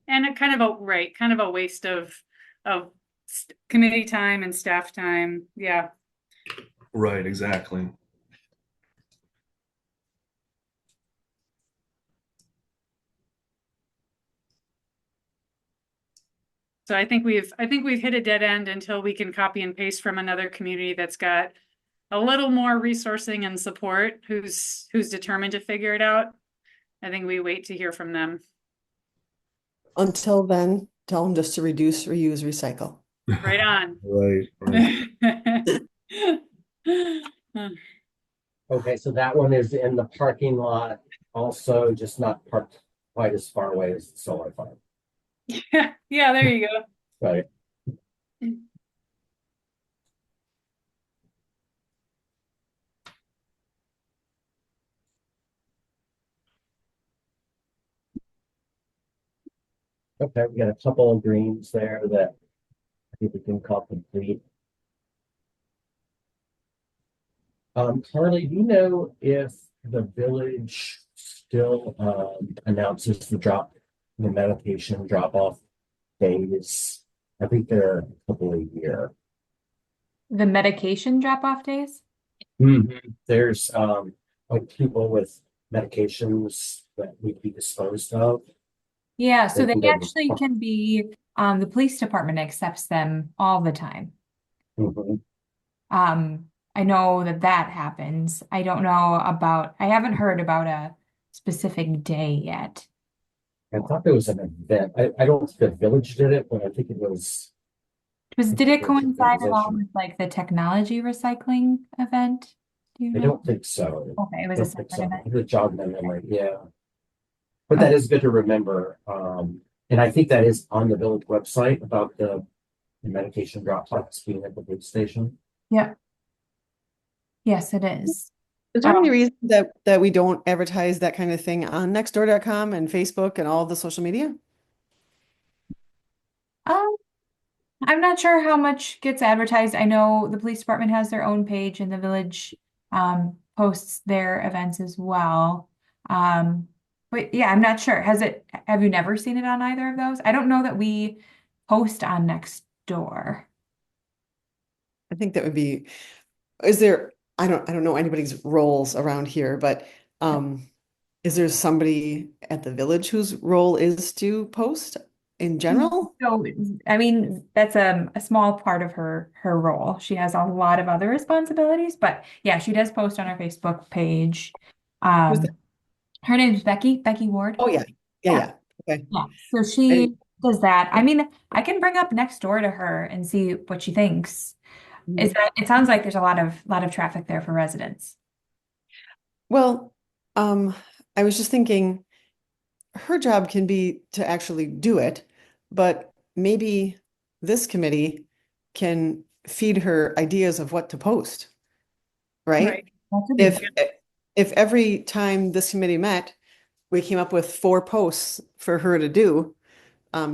And a kind of a waste of committee time and staff time. Yeah. Right, exactly. So I think we've hit a dead end until we can copy and paste from another community that's got a little more resourcing and support, who's determined to figure it out. I think we wait to hear from them. Until then, tell them just to reduce, reuse, recycle. Right on. Right. Okay, so that one is in the parking lot, also just not parked quite as far away as the solar farm. Yeah, there you go. Right. Okay, we got a couple of greens there that I think we can call complete. Carly, do you know if the village still announces the medication drop-off days? I think they're a couple a year. The medication drop-off days? There's like people with medications that need to be disposed of. Yeah, so They they can go- actually can be, the police department accepts them all the time. Mhm. I know that happens. I haven't heard about a specific day yet. I thought there was an event. I don't think the village did it, but I think it was. Did it There's a coincide at all position. with like the technology recycling event? Do you I know? don't think so. Okay, it I was a don't think separate so. event. The jog my memory, yeah. But that is good to remember. And I think that is on the village website about the medication drop box being at the food station. Yeah. Yes, it is. Is there any reason that we don't advertise that kind of thing on nextdoor.com and Facebook and all the social media? Um, I'm not sure how much gets advertised. I know the police department has their own page and the village posts their events as well. But yeah, I'm not sure. Have you never seen it on either of those? I don't know that we post on Nextdoor. I think that would be, I don't know anybody's roles around here, but is there somebody at the village whose role is to post in general? So, I mean, that's a small part of her role. She has a lot of other responsibilities, but yeah, she does post on her Facebook page. Who's Um, that? her name is Becky Ward. Oh, yeah. Yeah. Okay. Yeah, so she does that. I mean, I can bring up next door to her and see what she thinks. Is that it sounds like there's a lot of traffic there for residents. Well, I was just thinking her job can be to actually do it, but maybe this committee can feed her ideas of what to post, right? That could be If good. if every time this committee met, we came up with 4 posts for her to do,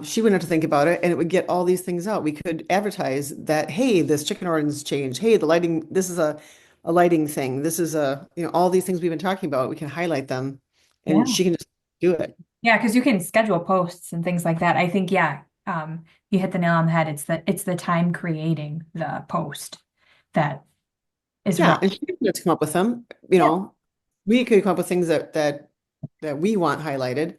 she wouldn't have to think about it, and it would get all these things out. We could advertise that, hey, this chicken ordinance changed. Hey, the lighting, this is a lighting thing. This is all these things we've been talking about. We can highlight them, and Yeah. she can just do it. Yeah, because you can schedule posts and things like that. I think, yeah, you hit the nail on the head. It's the time creating the post that is Yeah, wrong. and she can just come up with them. We could come up with things that we want highlighted,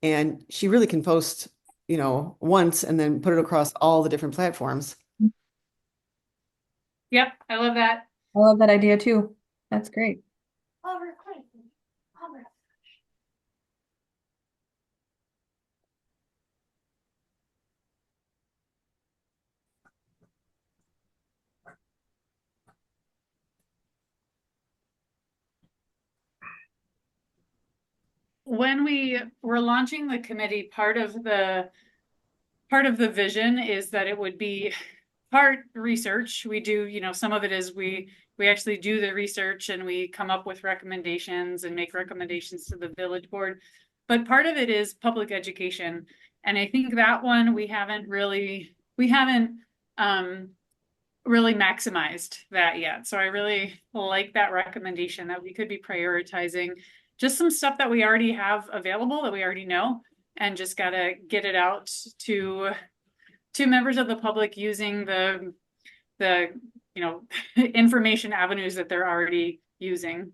and she really can post, once and then put it across all the different platforms. Yep, I love that. I love that idea too. That's great. When we were launching the committee, part of the vision is that it would be part research. We do, some of it is we actually do the research and we come up with recommendations and make recommendations to the village board. But part of it is public education. And I think that one we haven't really maximized that yet. So I really like that recommendation that we could be prioritizing just some stuff that we already have available that we already know and just gotta get it out to members of the public using the information avenues that they're already using.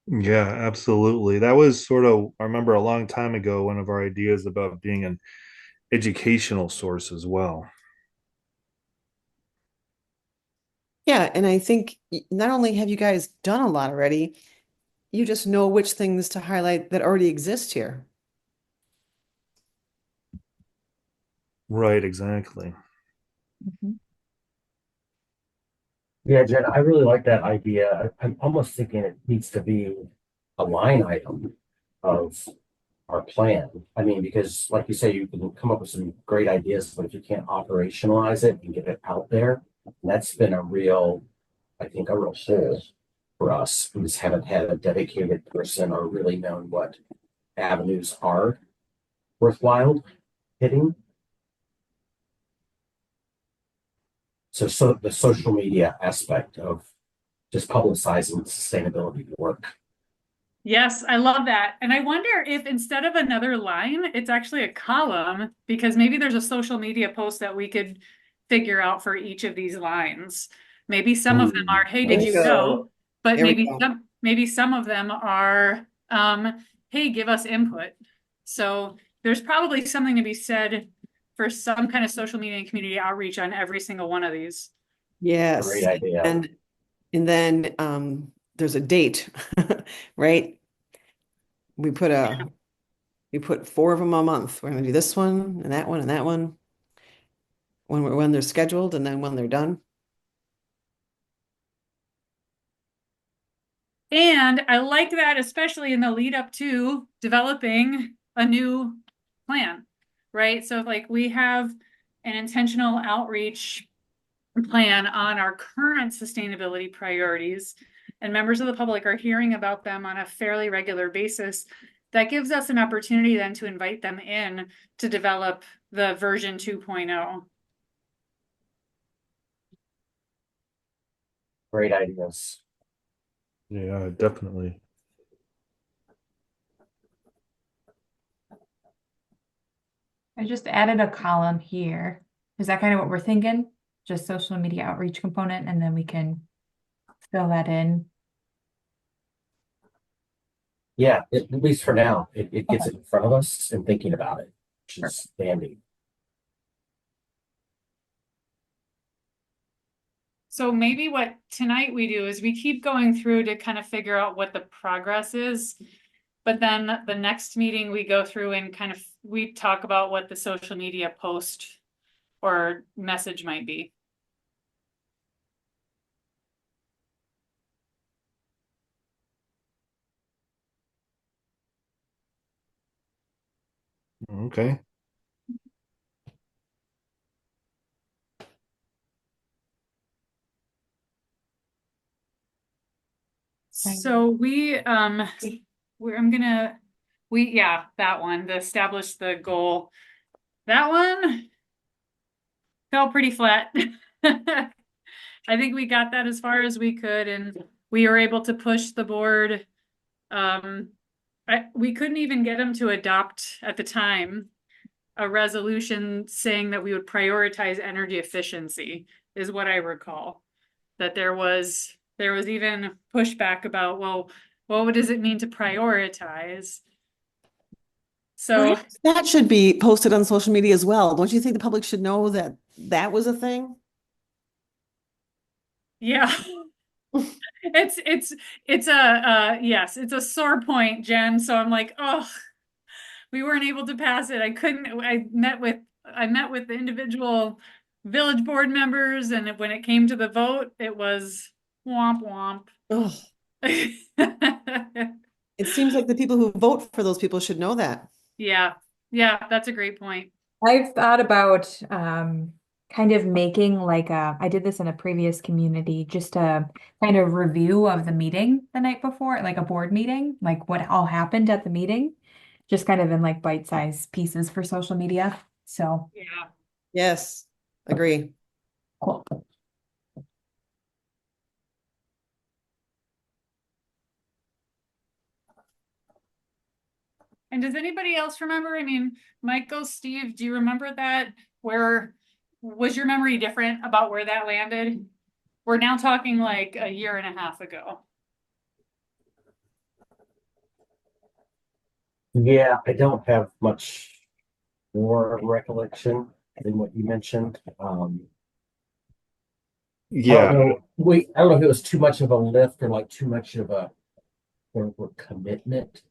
Yeah, absolutely. That was sort of, I remember a long time ago, one of our ideas about being an educational source as well. Yeah, and I think not only have you guys done a lot already, you just know which things to highlight that already exist here. Right, exactly. Mhm. Yeah, Jen, I really like that idea. I'm almost thinking it needs to be a line item of our plan. I mean, because like you say, you can come up with some great ideas, but if you can't operationalize it and get it out there, that's been I think, a real hole for us. We just haven't had a dedicated person or really known what avenues are worthwhile hitting. So the social media aspect of just publicizing sustainability work. Yes, I love that. And I wonder if instead of another line, it's actually a column, because maybe there's a social media post that we could figure out for each of these lines. Maybe some of them are, hey, There did we you go. know? But There we maybe go. some of them are, hey, give us input. So there's probably something to be said for some kind of social media and community outreach on every single one of these. Yes. Great idea. And then there's a date, right? We put 4 of them a month. We're gonna do this one and that one and that one when they're scheduled and then when they're done. And I like that, especially in the lead up to developing a new plan, right? So like we have an intentional outreach plan on our current sustainability priorities, and members of the public are hearing about them on a fairly regular basis. That gives us an opportunity then to invite them in to develop the version 2.0. Great ideas. Yeah, definitely. I just added a column here. Is that kind of what we're thinking? Just social media outreach component, and then we can fill that in. Yeah, at least for now, it gets it in front of us and thinking about it, which is handy. So maybe what tonight we do is we keep going through to kind of figure out what the progress is. But then the next meeting we go through and kind of, we talk about what the social media post or message might be. Okay. So yeah, that one, to establish the goal. That one fell pretty flat. I think we got that as far as we could, and we were able to push the board. We couldn't even get them to adopt at the time a resolution saying that we would prioritize energy efficiency, is what I recall. That there was even pushback about, well, what does it mean to prioritize? So Perhaps that should be posted on social media as well. Don't you think the public should know that that was a thing? yeah. It's a yes, it's a sore point, Jen. So I'm like, oh, we weren't able to pass it. I met with the individual village board members, and when it came to the vote, it was womp womp. Oh, it seems like the people who vote for those people should know that. Yeah, that's a great point. I've thought about kind of making like I did this in a previous community, just a kind of review of the meeting the night before, like a board meeting, like what all happened at the meeting, just kind of in like bite-sized pieces for social media. So Yeah. Yes, agree. cool. And does anybody else remember? I mean, Michael, Steve, do you remember that? Where was your memory different about where that landed? We're now talking like a year and a half ago. Yeah, I don't have much more recollection than what you mentioned. Yeah. I don't know if it was too much of a lift or like too much of a or commitment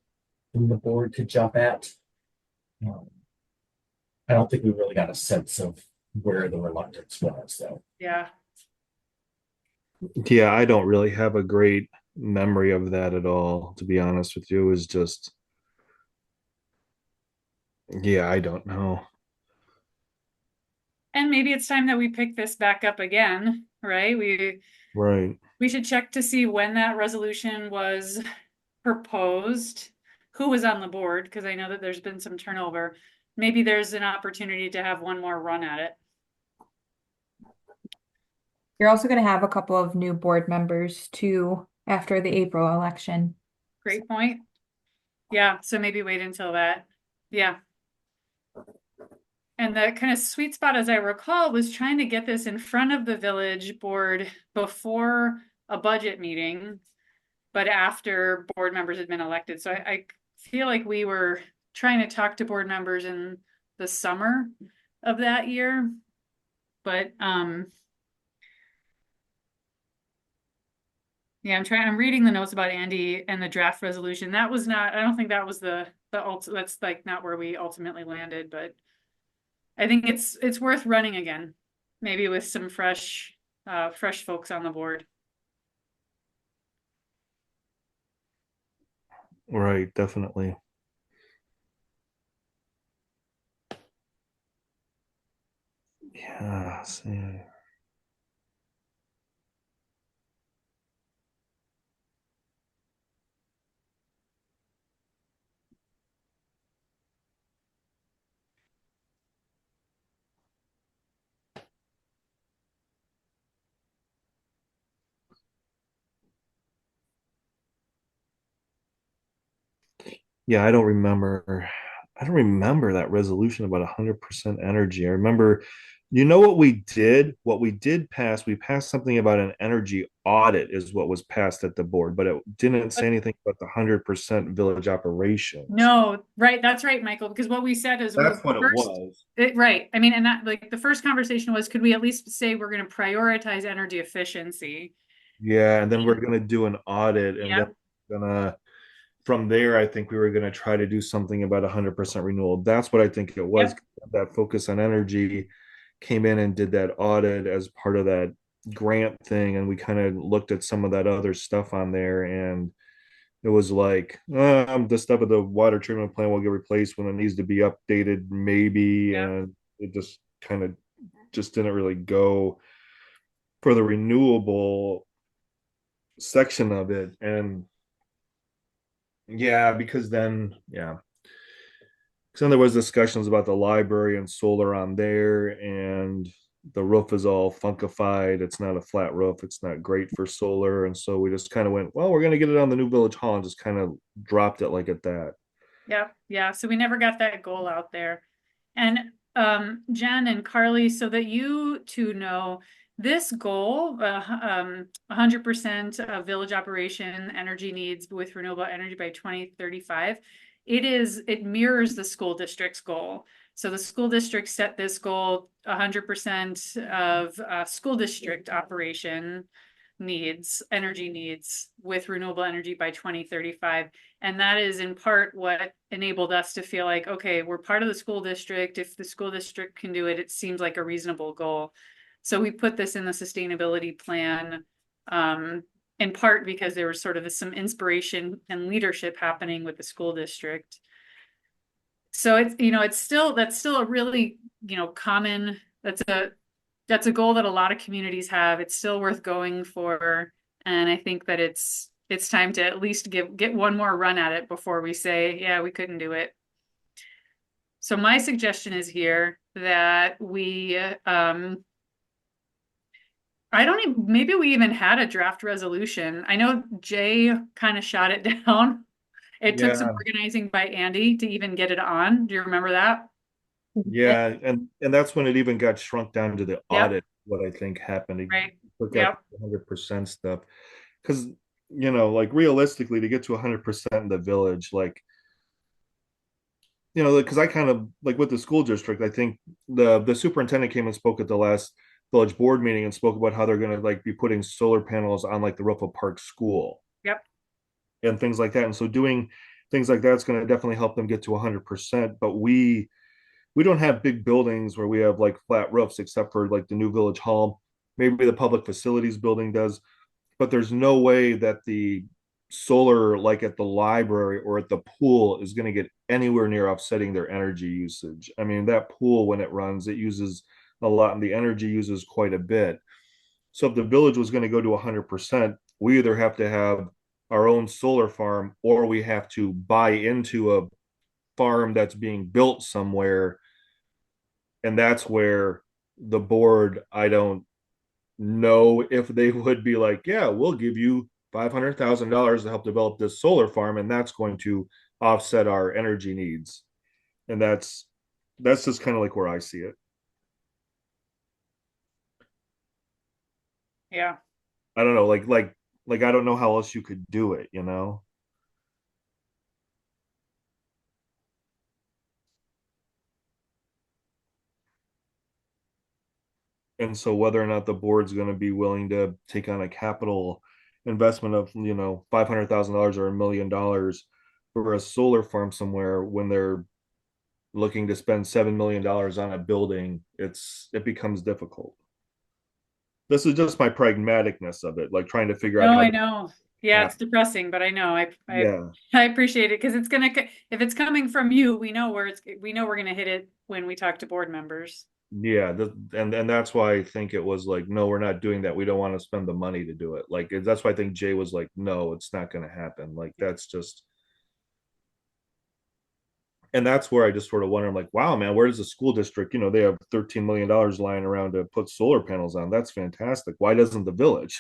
from the board to jump at. I don't think we really got a sense of where the reluctance was, though. Yeah. Yeah, I don't really have a great memory of that at all, to be honest with you. It was just, yeah, I don't know. And maybe it's time that we pick this back up again, right? Right. We should check to see when that resolution was proposed, who was on the board, because I know that there's been some turnover. Maybe there's an opportunity to have one more run at it. You're also going to have a couple of new board members too after the April election. Great point. Yeah, so maybe wait until that. Yeah. And the kind of sweet spot, as I recall, was trying to get this in front of the village board before a budget meeting, but after board members had been elected. So I feel like we were trying to talk to board members in the summer of that year. But yeah, I'm reading the notes about Andy and the draft resolution. That was not, I don't think that was that's like not where we ultimately landed, but I think it's worth running again, maybe with some fresh folks on the board. Right, definitely. Yeah, see. Yeah, I don't remember that resolution about 100% energy. I remember, you know what we did? What we did pass, we passed something about an energy audit is what was passed at the board, but it didn't say But anything about the 100% village operations. no, right, that's right, Michael, because what we said is That's well, what it first, was. right. I mean, and that like the first conversation was, could we at least say we're going to prioritize energy efficiency? Yeah, and then we're gonna do an audit and then Yep, we're gonna from there, I think we were gonna try to do something about 100% renewal. That's what I think it was. yep, That focus on energy came in and did that audit as part of that grant thing, and we kind of looked at some of that other stuff on there, and it was like the stuff at the water treatment plant will get replaced when it needs to be updated, maybe, yep. and it just kind of just didn't really go for the renewable section of it. And yeah, because then yeah, because then there was discussions about the library and solar on there, and the roof is all funkified. It's not a flat roof. It's not great for solar, and so we just kind of went, well, we're gonna get it on the new village hall, and just kind of dropped it like at that. Yep, yeah, so we never got that goal out there. And Jen and Carly, so that you two know, this goal, 100% of village operation energy needs with renewable energy by 2035, it mirrors the school district's goal. So the school district set this goal, 100% of school district operation energy needs with renewable energy by 2035. And that is in part what enabled us to feel like, okay, we're part of the school district. If the school district can do it, it seems like a reasonable goal. So we put this in the sustainability plan, in part because there was sort of some inspiration and leadership happening with the school district. So it's, that's still a really, common, that's a goal that a lot of communities have. It's still worth going for. And I think that it's time to at least get one more run at it before we say, yeah, we couldn't do it. So my suggestion is here that we I don't even, maybe we even had a draft resolution. I know Jay kind of shot it down. It took some Yeah, organizing by Andy to even get it on. Do you remember that? yeah, and that's when it even got shrunk down to the Yep, audit. What I think happened, it right. took out Yep. 100% stuff because like realistically, to get to 100% in the village, like because I kind of like with the school district, I think the superintendent came and spoke at the last village board meeting and spoke about how they're going to like be putting solar panels on like the roof of Park School Yep. and things like that. And so doing things like that's going to definitely help them get to 100%. But we don't have big buildings where we have like flat roofs except for like the new village hall. Maybe the public facilities building does, but there's no way that the solar like at the library or at the pool is going to get anywhere near offsetting their energy usage. I mean, that pool when it runs, it uses a lot and the energy uses quite a bit. So if the village was going to go to 100%, we either have to have our own solar farm or we have to buy into a farm that's being built somewhere, and that's where the board, I don't know if they would be like, yeah, we'll give you $500,000 to help develop this solar farm, and that's going to offset our energy needs. And that's just kind of like where I see it. Yeah. I don't know, like I don't know how else you could do it. And so whether or not the board's going to be willing to take on a capital investment of $500,000 or $1 million for a solar farm somewhere when they're looking to spend $7 million on a building, it becomes difficult. This is just my pragmaticness of it, like trying to figure out No, how I to know. Yeah, it's depressing, but I know Yeah. I appreciate it because it's if it's coming from you, we know we're gonna hit it when we talk to board members. Yeah, and that's why I think it was like, no, we're not doing that. We don't want to spend the money to do it. Like that's why I think Jay was like, no, it's not going to happen. Like that's just, and that's where I just sort of wonder, I'm like, wow, man, where does the school district? They have $13 million lying around to put solar panels on. That's fantastic. Why doesn't the village?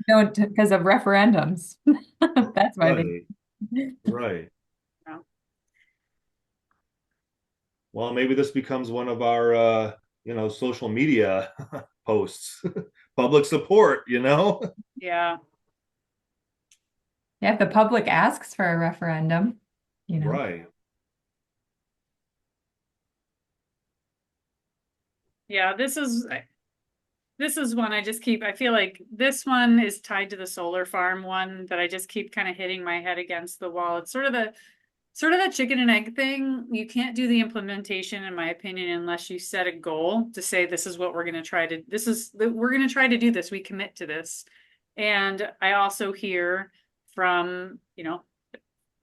Don't because of referendums. That's why they. Right, right. Yeah. Well, maybe this becomes one of our social media posts. Public support. Yeah. Yeah, if the public asks for a referendum, Right. Yeah, this is one I feel like this one is tied to the solar farm one that I just keep kind of hitting my head against the wall. It's sort of that chicken and egg thing. You can't do the implementation, in my opinion, unless you set a goal to say this is what we're going to try to we're going to try to do this. We commit to this. And I also hear from,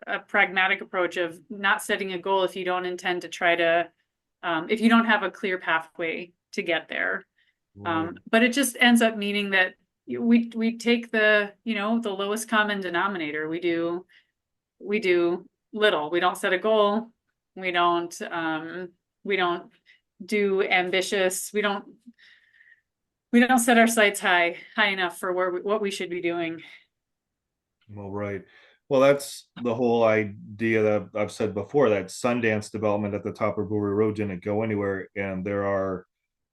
a pragmatic approach of not setting a goal if you don't intend to try to if you don't have a clear pathway to get there. But it just ends up meaning that we take the lowest common denominator. We do little. We don't set a goal. We don't do ambitious. We don't set our sights high enough for what we should be doing. Well, right. Well, that's the whole idea that I've said before, that Sundance development at the top of Brewery Road didn't go anywhere. And there are,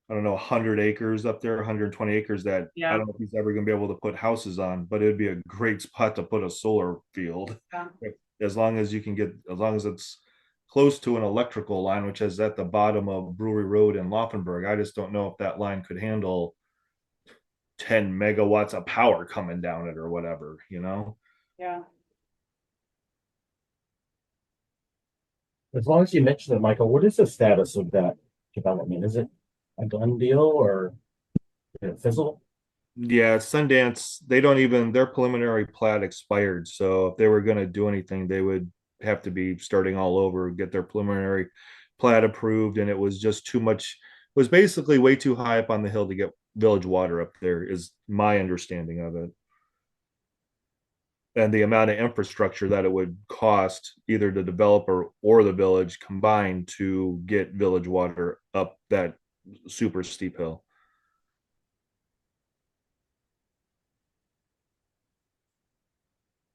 I don't know, 100 acres up there, 120 acres that I Yeah. don't know if he's ever going to be able to put houses on, but it would be a great spot to put a solar field. Yeah. As long as it's close to an electrical line, which is at the bottom of Brewery Road in Laufenburg. I just don't know if that line could handle 10 megawatts of power coming down it or whatever. Yeah. As long as you mention it, Michael, what is the status of that development? Is it a done deal or did it fizzle? Yeah, Sundance, their preliminary plat expired. So if they were going to do anything, they would have to be starting all over, get their preliminary plat approved. And it was just too much, it was basically way too high up on the hill to get village water up there, is my understanding of it. And the amount of infrastructure that it would cost either the developer or the village combined to get village water up that super steep hill.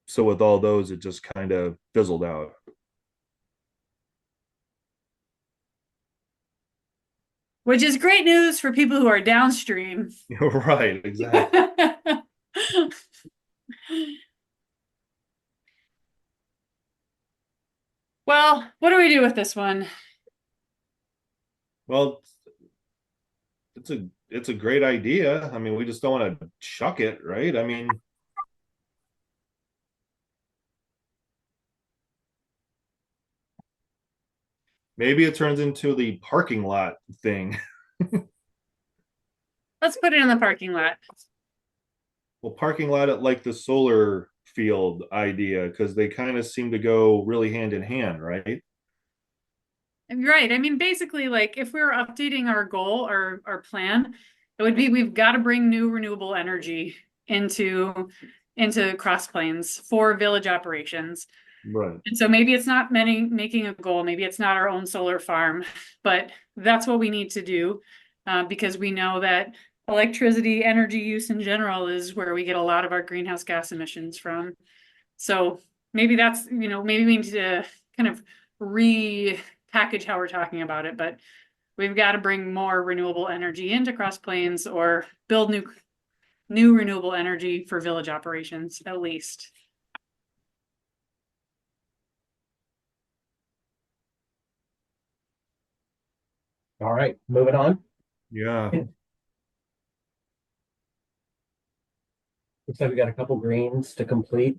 So with all those, it just kind of fizzled out. Which is great news for people who are downstream. Right, exactly. Well, what do we do with this one? Well, it's a great idea. I mean, we just don't want to chuck it, right? I mean, maybe it turns into the parking lot thing. Let's put it in the parking lot. Well, parking lot at like the solar field idea, because they kind of seem to go really hand in hand, right? Right. I mean, basically, like if we were updating our goal or our plan, it would be we've got to bring new renewable energy into Cross Plains for village operations. Right. And so maybe it's not making a goal, maybe it's not our own solar farm, but that's what we need to do because we know that electricity energy use in general is where we get a lot of our greenhouse gas emissions from. So maybe that's, maybe we need to kind of repackage how we're talking about it, but we've got to bring more renewable energy into Cross Plains or build new renewable energy for village operations, at least. All right, moving on. Yeah. Looks like we got a couple greens to complete.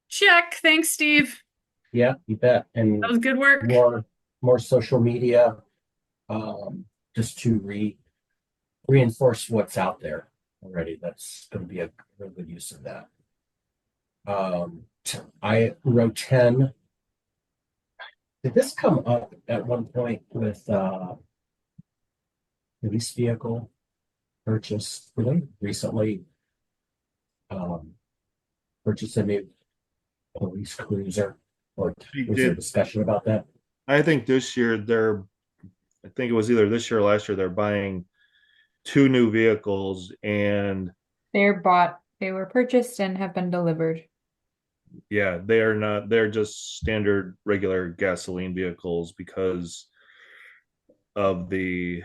Check. Thanks, Steve. Yeah, you bet. And That was good work. more social media, just to reinforce what's out there. already. That's going to be a really good use of that. I wrote 10. Did this come up at one point with police vehicle purchase? Did they recently um purchase a new police cruiser? Or We was there did. discussion about that? I think this year I think it was either this year or last year, they're buying two new vehicles, and They were purchased and have been delivered. yeah, they're just standard regular gasoline vehicles because of the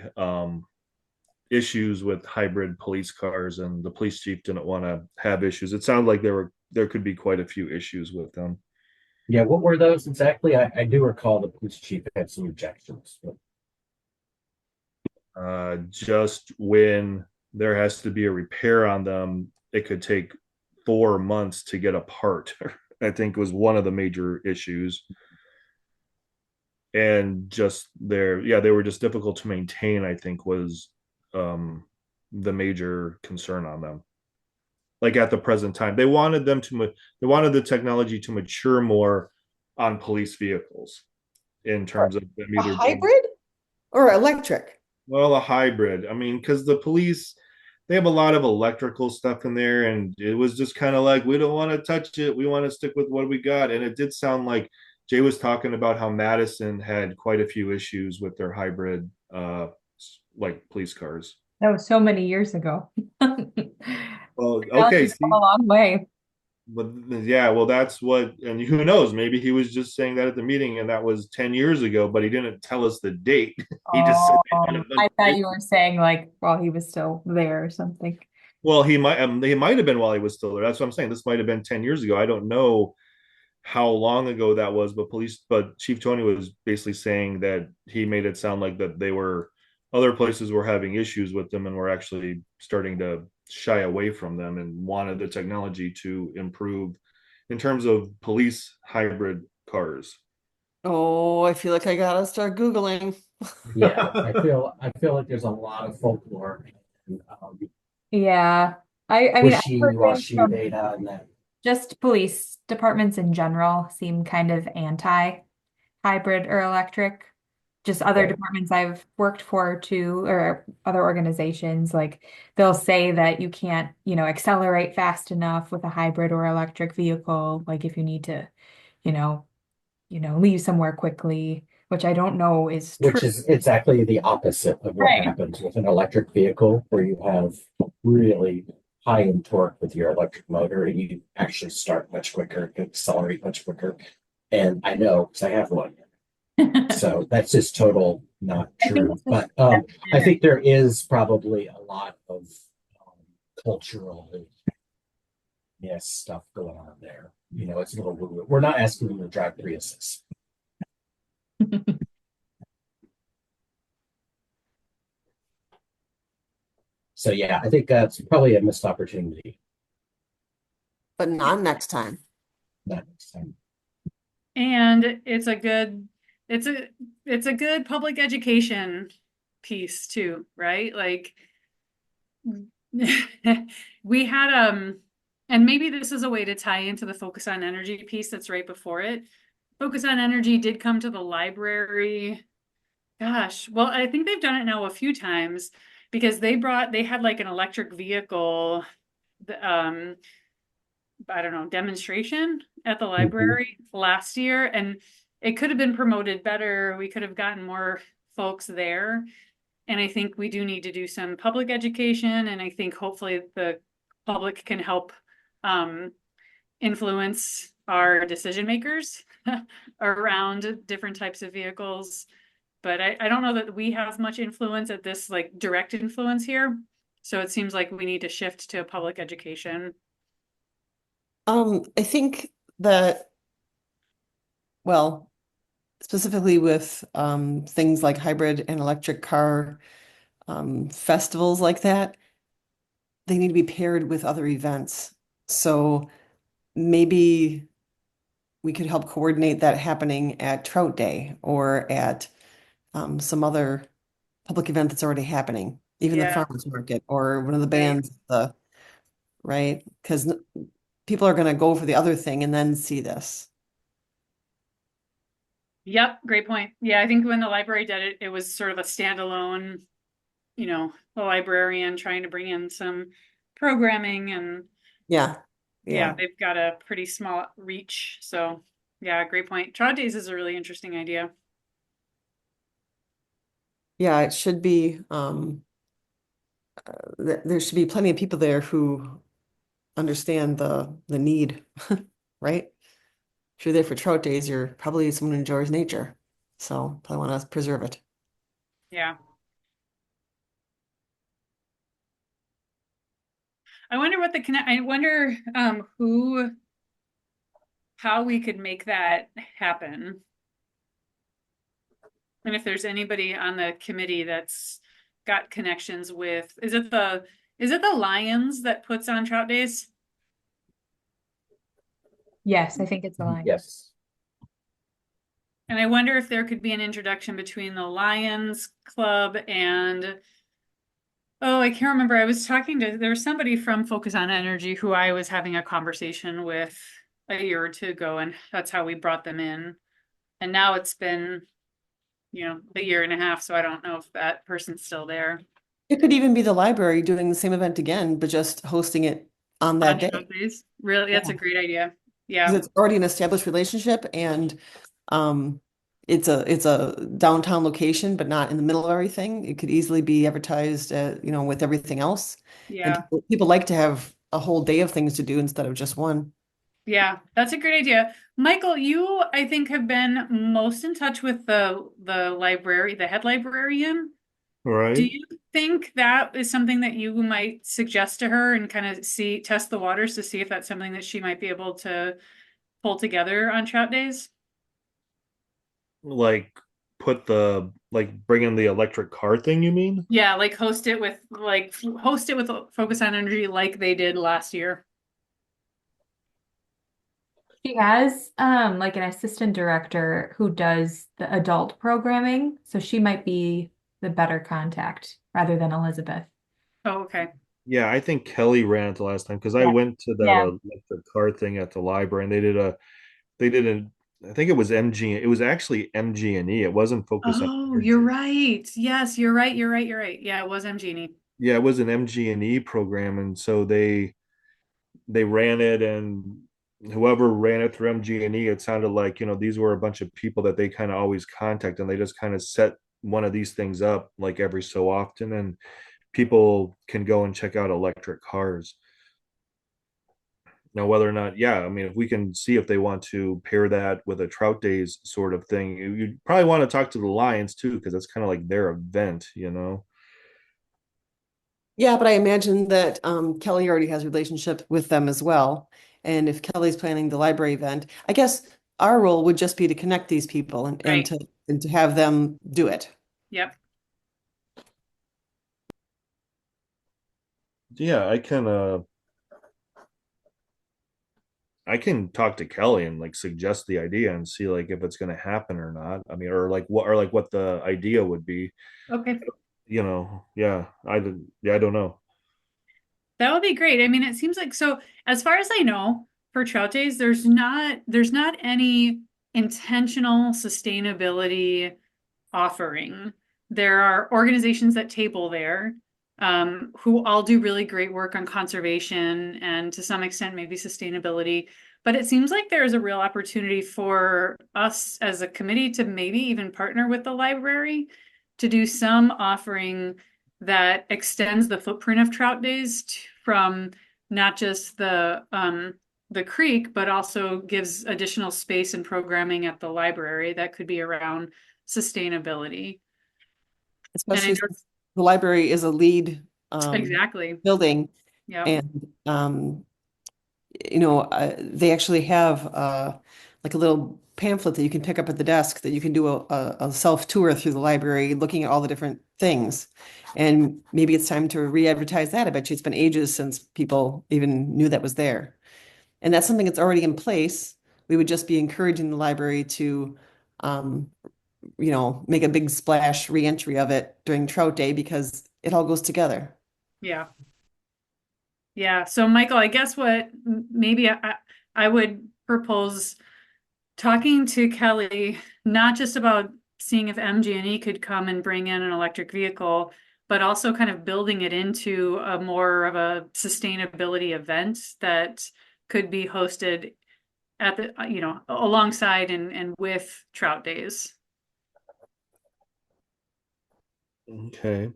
issues with hybrid police cars, and the police chief didn't want to have issues. It sounded like there could be quite a few issues with them. Yeah, what were those exactly? I do recall the police chief had some objections, but Just when there has to be a repair on them, it could take 4 months to get a part. I think was one of the major issues. And just they were just difficult to maintain, I think was um, the major concern on them. Like at the present time, they wanted the technology to mature more on police vehicles in terms of them A either being, hybrid or electric? well, a hybrid. I mean, because the police, they have a lot of electrical stuff in there, and it was just kind of like, we don't want to touch it. We want to stick with what we got. And it did sound like Jay was talking about how Madison had quite a few issues with their hybrid, like police cars. That was so many years ago. Well, okay, Technology's come a see, long way. but yeah, well, that's what, and who knows? Maybe he was just saying that at the meeting, and that was 10 years ago, but he didn't tell us the date. He just said they had a Oh, bunch I of thought you issues. were saying like while he was still there or something. Well, he might have been while he was still there. That's what I'm saying. This might have been 10 years ago. I don't know how long ago that was, but Chief Tony was basically saying that he made it sound like that other places were having issues with them and were actually starting to shy away from them and wanted the technology to improve in terms of police hybrid cars. Oh, I feel like I gotta start Googling. yeah, I feel like there's a lot of folklore and Yeah. I mean, I've heard things wishy-washy from data and that. just police departments in general seem kind of anti-hybrid or electric. Just other Right. departments I've worked for too, or other organizations, like they'll say that you can't, accelerate fast enough with a hybrid or electric vehicle, like if you need to, you know, leave somewhere quickly, which I don't know is true. Which is exactly the opposite of what Right. happens with an electric vehicle, where you have really high in torque with your electric motor, and you actually start much quicker, accelerate much quicker. And I know because I have one. So that's just total not I think true. it's just But I think there is probably a lot of cultural yes stuff going on there. It's a little woo-woo. We're not asking them to drive Priuses. So yeah, I think that's probably a missed opportunity. But not next time. Not next time. And it's a it's a good public education piece too, right? Like we had and maybe this is a way to tie into the focus on energy piece that's right before it. Focus on energy did come to the library. Gosh, well, I think they've done it now a few times because they had like an electric vehicle um I don't know, demonstration at the Mhm. library last year, and it could have been promoted better. We could have gotten more folks there. And I think we do need to do some public education, and I think hopefully the public can help um, influence our decision makers around different types of vehicles. But I don't know that we have much influence at this, like direct influence here. So it seems like we need to shift to public education. I think that, well, specifically with things like hybrid and electric car festivals like that, they need to be paired with other events. So maybe we could help coordinate that happening at Trout Day or at some other public event that's already happening. even the Yeah, farmers market or one of the right. bands, right? Because people are going to go for the other thing and then see this. Yep, great point. Yeah, I think when the library did it, it was sort of a standalone, the librarian trying to bring in some programming and Yeah. yeah, Yeah. they've got a pretty small reach. So yeah, great point. Trout Days is a really interesting idea. Yeah, it should be there should be plenty of people there who understand the need, right? If you're there for trout days, you're probably someone who enjoys nature. So probably want to preserve it. Yeah. I wonder what the connect, I wonder how we could make that happen. And if there's anybody on the committee that's got connections with, is it the Lions that puts on Trout Days? Yes, I think it's a line. Yes. And I wonder if there could be an introduction between the Lions Club and, oh, I can't remember. There was somebody from Focus on Energy who I was having a conversation with a year or two ago, and that's how we brought them in. And now it's been, a year and a half, so I don't know if that person's still there. It could even be the library doing the same event again, but just hosting it on that On day. Trout Days. Really, that's a Yeah. great idea. Because Yeah. it's already an established relationship and um it's a downtown location, but not in the middle of everything. It could easily be advertised with everything else. And Yeah. people like to have a whole day of things to do instead of just one. Yeah, that's a great idea. Michael, you I think have been most in touch with the head librarian. All Do right. you think that is something that you might suggest to her and kind of test the waters to see if that's something that she might be able to pull together on Trout Days? Like bring in the electric car thing, you mean? Yeah, like host it with Focus on Energy like they did last year. She has like an assistant director who does the adult programming, so she might be the better contact rather than Elizabeth. Oh, okay. Yeah, I think Kelly ran it the last time because I Yeah. went to that Yeah. electric car thing at the library and they did a I think it was MG, it was actually MG&E. It wasn't Focus on Oh, you're Energy. right. Yes, you're right. You're right. You're right. Yeah, it was M. Genie. Yeah, it was an MG&E program, and so they ran it, and whoever ran it through MG&E, it sounded like these were a bunch of people that they kind of always contact, and they just kind of set one of these things up like every so often, and people can go and check out electric cars. Now, whether or not, yeah, I mean, if we can see if they want to pair that with a Trout Days sort of thing, you'd probably want to talk to the Lions too, because that's kind of like their event. Yeah, but I imagine that Kelly already has a relationship with them as well. And if Kelly's planning the library event, I guess our role would just be to connect these people Right. and to have them do it. Yep. Yeah, I can talk to Kelly and like suggest the idea and see like if it's going to happen or not. I mean, or like what the idea would be. Okay. Yeah, I don't know. That would be great. I mean, it seems like so as far as I know, for trout days, there's not any intentional sustainability offering. There are organizations that table there, who all do really great work on conservation and to some extent maybe sustainability. But it seems like there is a real opportunity for us as a committee to maybe even partner with the library to do some offering that extends the footprint of trout days from not just the creek, but also gives additional space and programming at the library that could be around sustainability. And I Especially know since the library is a lead exactly. building Yeah. and they actually have like a little pamphlet that you can pick up at the desk that you can do a self tour through the library looking at all the different things. And maybe it's time to re-advertise that. I bet you it's been ages since people even knew that was there. And that's something that's already in place. We would just be encouraging the library to make a big splash re-entry of it during Trout Day because it all goes together. Yeah. Yeah. So Michael, I guess what maybe I would propose talking to Kelly, not just about seeing if MG&E could come and bring in an electric vehicle, but also kind of building it into a more of a sustainability event that could be hosted at the, alongside and with Trout Days. Okay.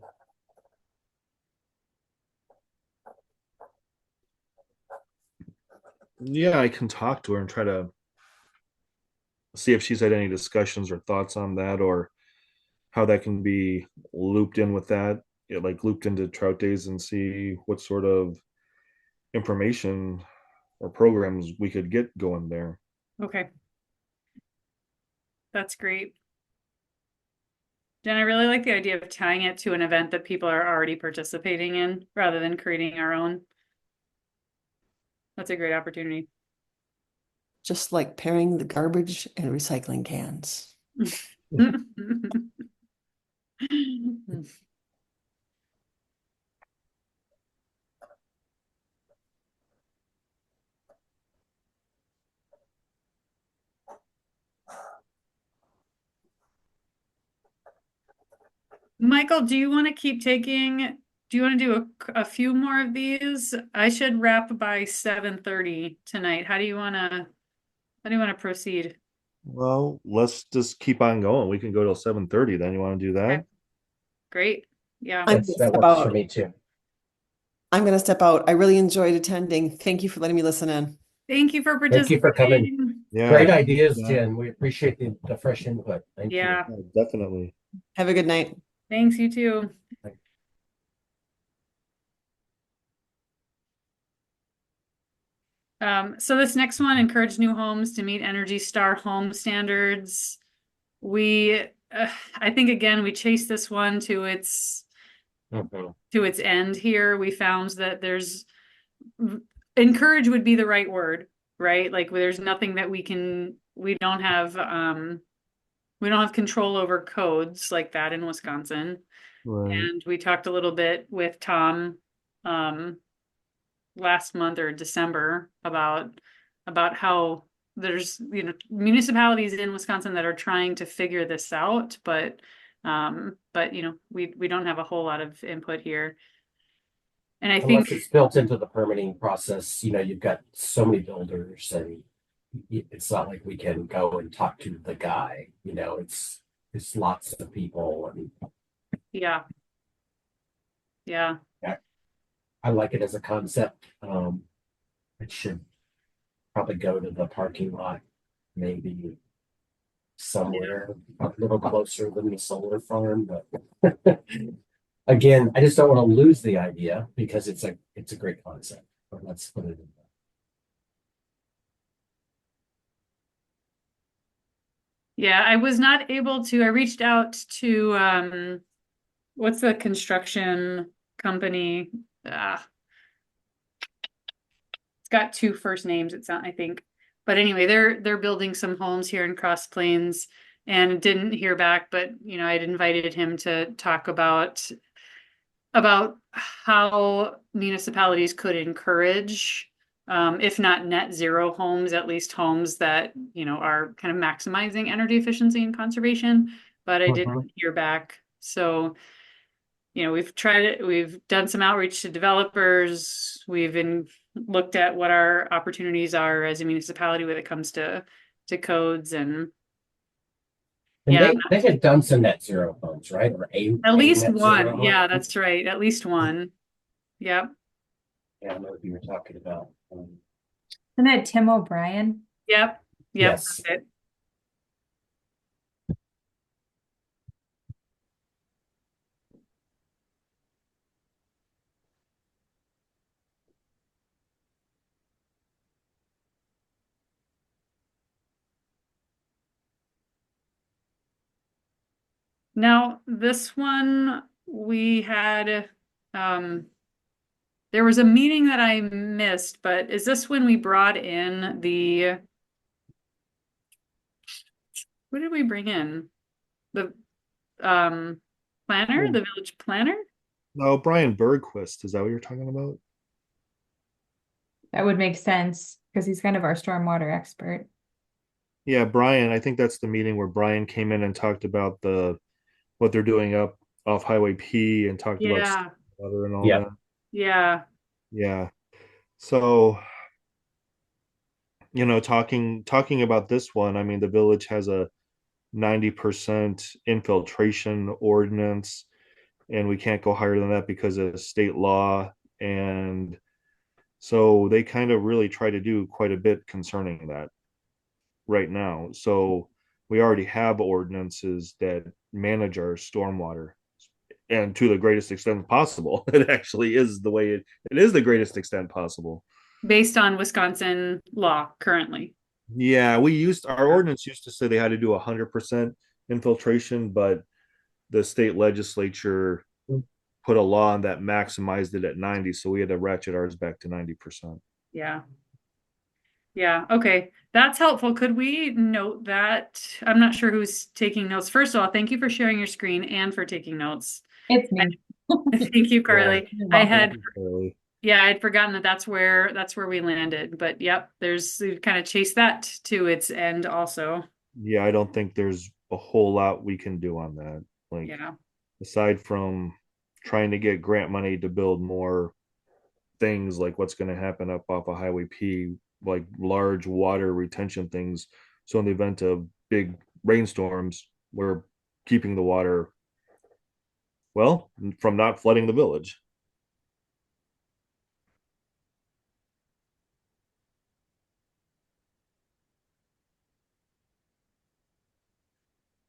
Yeah, I can talk to her and try to see if she's had any discussions or thoughts on that, or how that can be looped in with that, like looped into Trout Days, and see what sort of information or programs we could get going there. Okay. That's great. Jen, I really like the idea of tying it to an event that people are already participating in rather than creating our own. That's a great opportunity. Just like pairing the garbage and recycling cans. Michael, do you want to keep taking, do you want to do a few more of these? I should wrap by 7:30 tonight. How do you want to proceed? Well, let's just keep on going. We can go till 7:30 then. You want to do that? Okay. Great. Yeah. I'm That step works for out. me too. I'm going to step out. I really enjoyed attending. Thank you for letting me listen in. Thank you for Thank you for coming. participating. Yeah. Great ideas, Yeah. Jen. We appreciate the fresh input. Thank you. Yeah. Definitely. Have a good night. Thanks, you too. So this next one, encourage new homes to meet Energy Star home standards. I think again, we chased this one to its Mhm. end here. We found that encourage would be the right word, right? Like there's nothing that we don't have control over codes like that in Wisconsin. Right. And we talked a little bit with Tom last month or December about how there's municipalities in Wisconsin that are trying to figure this out, but we don't have a whole lot of input here. And I think Unless it's built into the permitting process, you've got so many builders, and it's not like we can go and talk to the guy. It's lots of people, and yeah. I like it as a concept. It should probably go to the parking lot, maybe somewhere a little closer than the solar farm, but again, I just don't want to lose the idea because it's a great concept. But let's put it in there. Yeah, I was not able to. I reached out to what's the construction company? It's got two first names, it's not, I think. But anyway, they're building some homes here in Cross Plains and didn't hear back, but I'd invited him to talk about how municipalities could encourage, if not net zero homes, at least homes that, are kind of maximizing energy efficiency and conservation. But I didn't hear back. So, we've tried it. We've done some outreach to developers. We've looked at what our opportunities are as a municipality when it comes to codes and And yeah, they had done some net zero homes, right? Or at least net one. zero Yeah, home. that's right. At least one. Yep. Yeah, I know what you were talking about. Isn't that Tim O'Brien? Yep. Yes. That's it. Now, this one we had, there was a meeting that I missed, but is this when we brought in what did we bring in? The planner, the village planner? No, Brian Bergquist, is that what you're talking about? That would make sense because he's kind of our stormwater expert. Yeah, Brian, I think that's the meeting where Brian came in and talked about what they're doing up off Highway P and talked about Yeah, water and all Yep. that. yeah. Yeah. So, talking about this one, I mean, the village has a 90% infiltration ordinance, and we can't go higher than that because of state law. And so they kind of really try to do quite a bit concerning that right now. So we already have ordinances that manage our stormwater, and to the greatest extent possible. It actually is the way it is the greatest extent possible. Based on Wisconsin law currently. Yeah, our ordinance used to say they had to do 100% infiltration, but the state legislature put a law on that maximized it at 90, so we had to ratchet ours back to 90%. Yeah. Yeah, okay. That's helpful. Could we note that? I'm not sure who's taking notes. First of all, thank you for sharing your screen and for taking notes. It's me. Thank you, Carly. You're I welcome. had, yeah, I'd forgotten that that's where we landed, but yep, we kind of chased that to its end also. Yeah, I don't think there's a whole lot we can do on that. Like, Yeah. aside from trying to get grant money to build more things, like what's going to happen up off of Highway P, like large water retention things. So in the event of big rainstorms, we're keeping the water, well, from not flooding the village.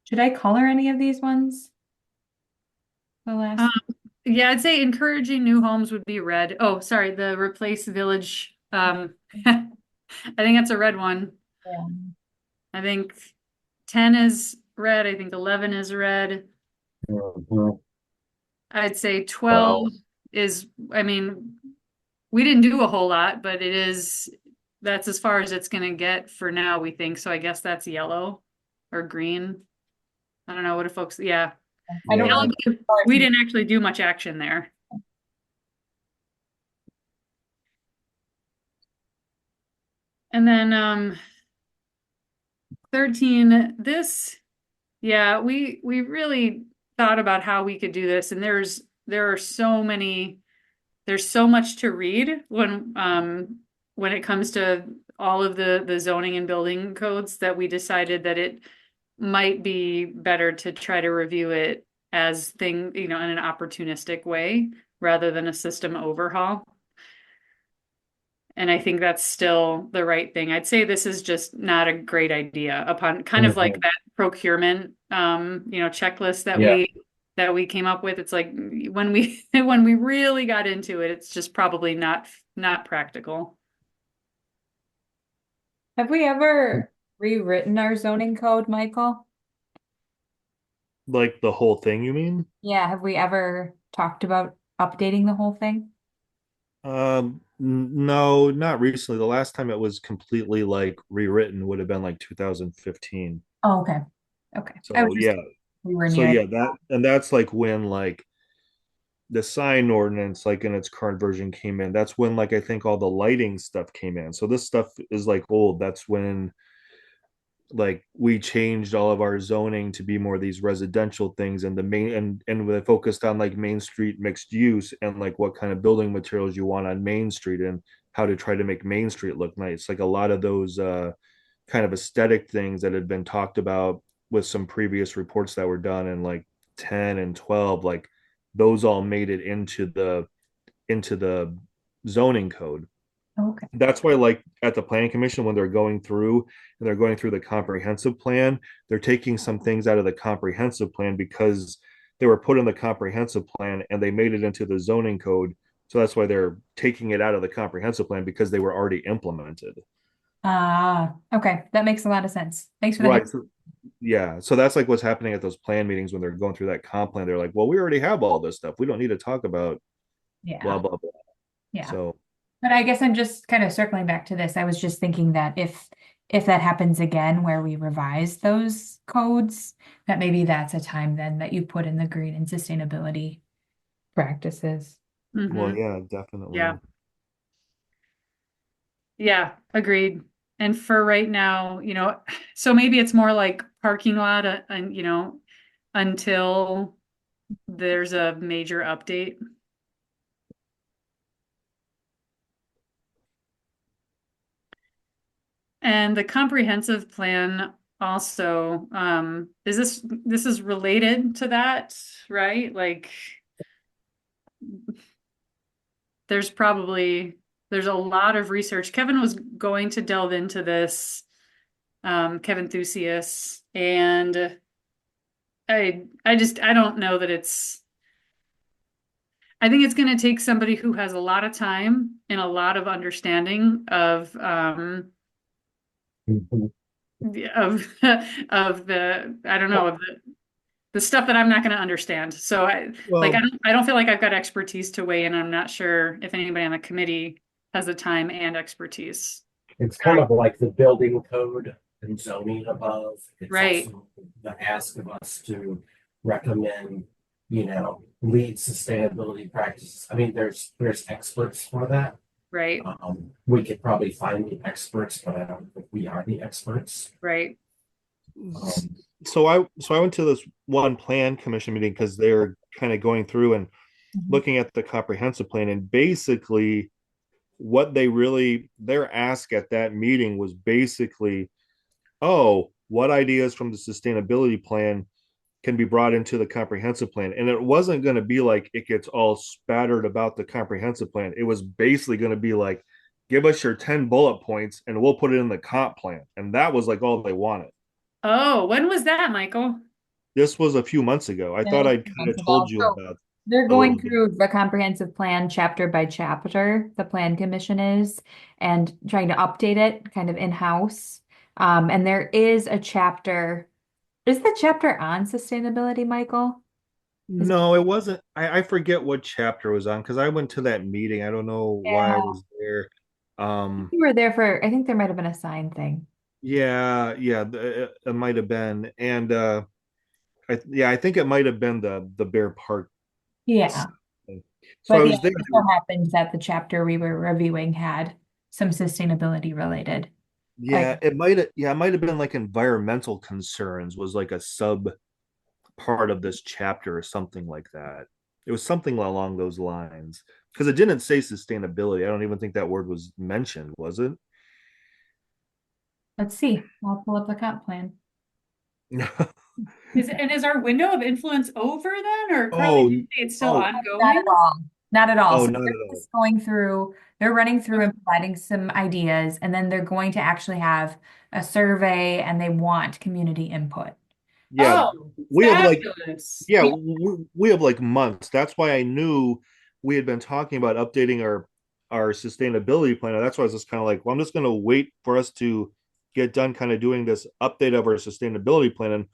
Should I color any of these ones? The last. Yeah, I'd say encouraging new homes would be red. Oh, sorry, the replace village. I think that's a red one. Yeah. I think 10 is red. I think 11 is red. Mhm. I'd say 12 Well, is, I mean, we didn't do a whole lot, but that's as far as it's gonna get for now, we think. So I guess that's yellow or green. I don't know, what do folks, yeah. I don't Yellow, know. we didn't actually do much action there. And then 13, yeah, we really thought about how we could do this, and there's so much to read when it comes to all of the zoning and building codes that we decided that it might be better to try to review it as in an opportunistic way rather than a system overhaul. And I think that's still the right thing. I'd say this is just not a great idea upon kind of like mhm. that procurement, checklist Yeah. that we came up with. It's like when we when we really got into it, it's just probably not practical. Have we ever rewritten our zoning code, Michael? Like the whole thing, you mean? Yeah, have we ever talked about updating the whole thing? No, not recently. The last time it was completely like rewritten would have been like 2015. Oh, okay. Okay. I was So just, yeah, we were so near. yeah, that's like when like the sign ordinance, like in its current version, came in. That's when like I think all the lighting stuff came in. So this stuff is like old. That's when like we changed all of our zoning to be more these residential things, and the main and we focused on like Main Street mixed use and like what kind of building materials you want on Main Street and how to try to make Main Street look nice. Like a lot of those kind of aesthetic things that had been talked about with some previous reports that were done in like 10 and 12, like those all made it into the zoning code. Okay. That's why, like at the planning commission, when they're going through the comprehensive plan, they're taking some things out of the comprehensive plan because they were put in the comprehensive plan and they made it into the zoning code. So that's why they're taking it out of the comprehensive plan, because they were already implemented. Ah, okay. That makes a lot of sense. Thanks for the Right. So, yeah. So that's like what's happening at those plan meetings when they're going through that comp plan. They're like, well, we already have all this stuff. We don't need to talk about blah, Yeah, blah, blah. yeah. So But I guess I'm just kind of circling back to this. I was just thinking that if that happens again where we revise those codes, that maybe that's a time then that you put in the green and sustainability practices. Well, Mhm. yeah, definitely. Yeah. Yeah, agreed. And for right now, so maybe it's more like parking lot, and until there's a major update. And the comprehensive plan also, this is related to that, right? Like, there's a lot of research. Kevin was going to delve into this, Kevin Thusius, and I don't know that I think it's going to take somebody who has a lot of time and a lot of understanding Mhm. of of the I don't know, of the stuff that I'm not going to understand. So Well, I don't feel like I've got expertise to weigh in. I'm not sure if anybody on the committee has the time and expertise. It's kind of like the building code and zoning above. It's Right, also the ask of us to recommend, lead sustainability practices. I mean, there's experts for that. right, We could probably find the experts, but I don't think we are the experts. right. Um, so I went to this one plan commission meeting because they're kind of going through and Mhm. looking at the comprehensive plan, and basically their ask at that meeting was basically, oh, what ideas from the sustainability plan can be brought into the comprehensive plan? And it wasn't going to be like it gets all spattered about the comprehensive plan. It was basically going to be like, give us your 10 bullet points and we'll put it in the comp plan. And that was like all they wanted. Oh, when was that, Michael? This was a few months ago. I Yeah, thought a I'd few kind months of ago. told you So about they're a little going bit. through the comprehensive plan chapter by chapter, the plan commission is, and trying to update it kind of in-house. And there is a chapter. Is the chapter on sustainability, Michael? Is it? No, it wasn't. I forget what chapter it was on because I went to that meeting. I don't know why I Yeah. was there. You were there for, I think there might have been a sign thing. Yeah, it might have been. And I think it might have been the Bear Park. Yeah. So I But yeah, was there. it just so happened that the chapter we were reviewing had some sustainability related. Like, It might have been like environmental concerns was like a sub part of this chapter or something like that. It was something along those lines because it didn't say sustainability. I don't even think that word was mentioned, was it? let's see. I'll pull up the comp plan. Is our window of influence over then, or Carly, Oh, did you say it's still oh, Not at ongoing? all. Not at all. oh, So not they're at all. just going through, they're running through and providing some ideas, and then they're going to actually have a survey and they want community input. Yeah, Oh, we have like fabulous. yeah, Yeah. we have like months. That's why I knew we had been talking about updating our sustainability plan. And that's why I was just kind of like, well, I'm just going to wait for us to get done kind of doing this update of our sustainability plan. And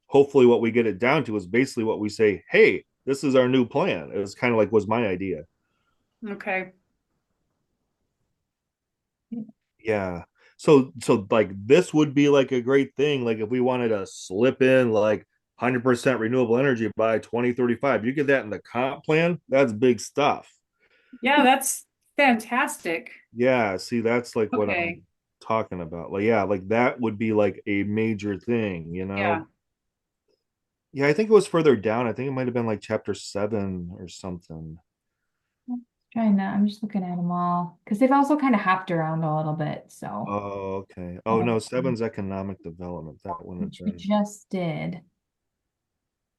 hopefully what we get it down to is basically what we say, hey, this is our new plan. It was kind of like was my idea. Okay. Yeah. So like this would be like a great thing. Like if we wanted to slip in like 100% renewable energy by 2035, you get that in the comp plan. That's big stuff. Yeah, that's fantastic. Yeah. See, that's like what I'm Okay. talking about. Like, yeah, like that would be like a major thing, Yeah. Yeah, I think it was further down. I think it might have been like chapter 7 or something. Trying to, I'm just looking at them all because they've also kind of hopped around a little bit. So, Oh, okay. Oh um, no, seven's economic development. That wouldn't have which we been. just did.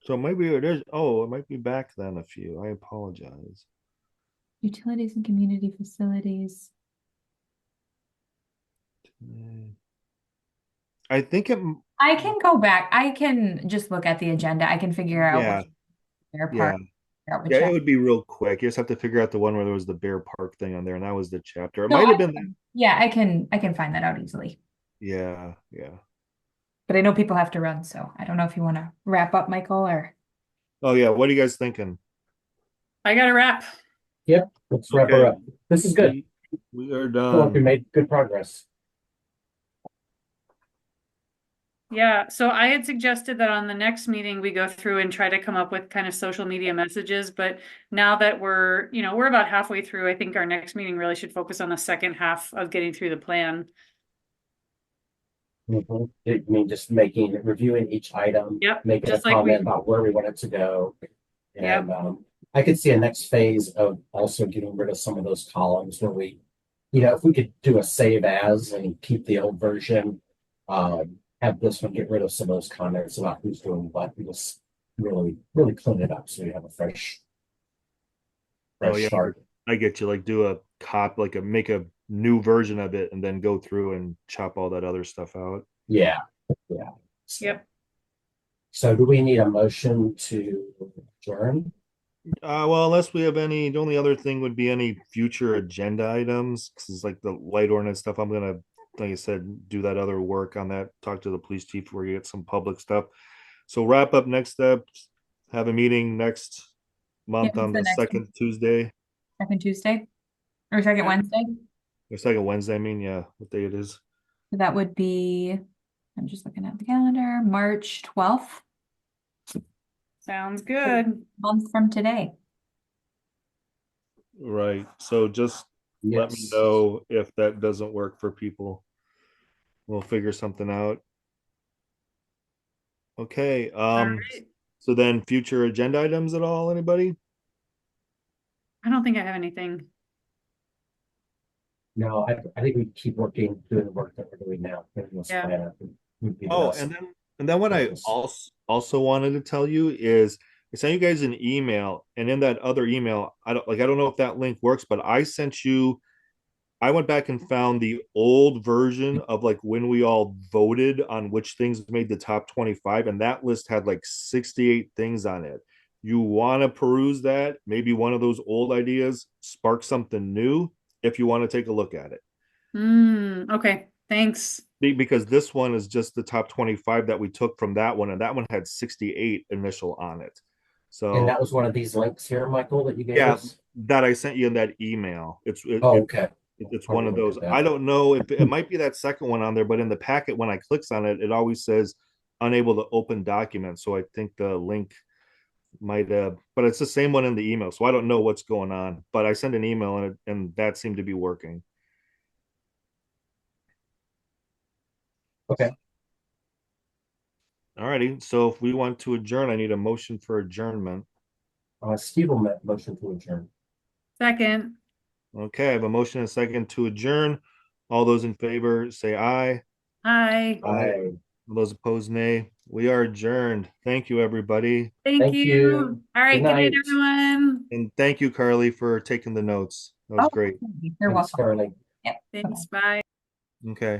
So maybe it is. Oh, it might be back then a few. I apologize. Utilities and community facilities. I think it. I can go back. I can just look at the agenda. I can figure out Yeah, which their yeah, part, figure out which yeah. It chapter. would be real quick. You just have to figure out the one where there was the Bear Park thing on there, and that was the chapter. It No, might have been that. yeah, I can find that out easily. Yeah, yeah. But I know people have to run, so I don't know if you want to wrap up, Michael, or Oh yeah. What are you guys thinking? I got a wrap. Yep, let's wrap her Okay, up. This is good. we are I feel like we done. made good progress. Yeah, so I had suggested that on the next meeting, we go through and try to come up with kind of social media messages, but now that we're about halfway through, I think our next meeting really should focus on the second half of getting through the plan. I mean, just reviewing each item, Yep, making a just like comment about where we want it to go. Yep. And I could see a next phase of also getting rid of some of those columns where if we could do a save as and keep the old version, have this one get rid of some of those comments about who's doing what, and just really, really clean it up so we have a fresh Oh yeah, start. I get you. Like do a make a new version of it and then go through and chop all that other stuff out. Yeah, yeah. Yep. So do we need a motion to adjourn? Well, unless we have any, the only other thing would be any future agenda items, because it's like the light ordinance stuff. I'm gonna, like I said, do that other work on that, talk to the police chief where you get some public stuff. So wrap up next steps, have a meeting next month Yeah, on the the next second Tuesday, second Tuesday or second Yeah. Wednesday. or second Wednesday, I mean, yeah, what day it is. So that would be, I'm just looking at the calendar, March 12th, Sounds good. month from today. Right, so just let me Yes. know if that doesn't work for people. We'll figure something out. Okay, All right. so then future agenda items at all, anybody? I don't think I have anything. No, I think we keep doing the work that we're doing now. Getting this Yeah. plan up would be the Oh, best. and then what I Focus. also wanted to tell you is I sent you guys an email, and in that other email, I don't know if that link works, but I went back and found the old version of like when we all voted on which things made the top 25, and that list had like 68 things on it. You want to peruse that, maybe one of those old ideas, spark something new if you want to take a look at it. Okay, thanks. Because this one is just the top 25 that we took from that one, and that one had 68 initial on it. And that So was one of these links here, Michael, that you gave yeah, us? that I sent you in that email. Oh, okay. It's I'll one of look those. at that. I don't know if it might be that second one on there, but in the packet when I clicks on it, it always says unable to open document. So I think the link might but it's the same one in the email. So I don't know what's going on. But I sent an email and that seemed to be working. Okay. All righty. So if we want to adjourn, I need a motion for adjournment. Steve will motion to adjourn. Second. Okay, I have a motion and a second to adjourn. All those in favor say aye. Hi. Aye. All those opposed, nay. We are adjourned. Thank you, everybody. Thank Thank you. you. All right, Good good night, night. everyone. And thank you, Carly, for taking the notes. That was Oh, great. you're Thanks, welcome. Carly. Yep. Thanks, bye. Okay.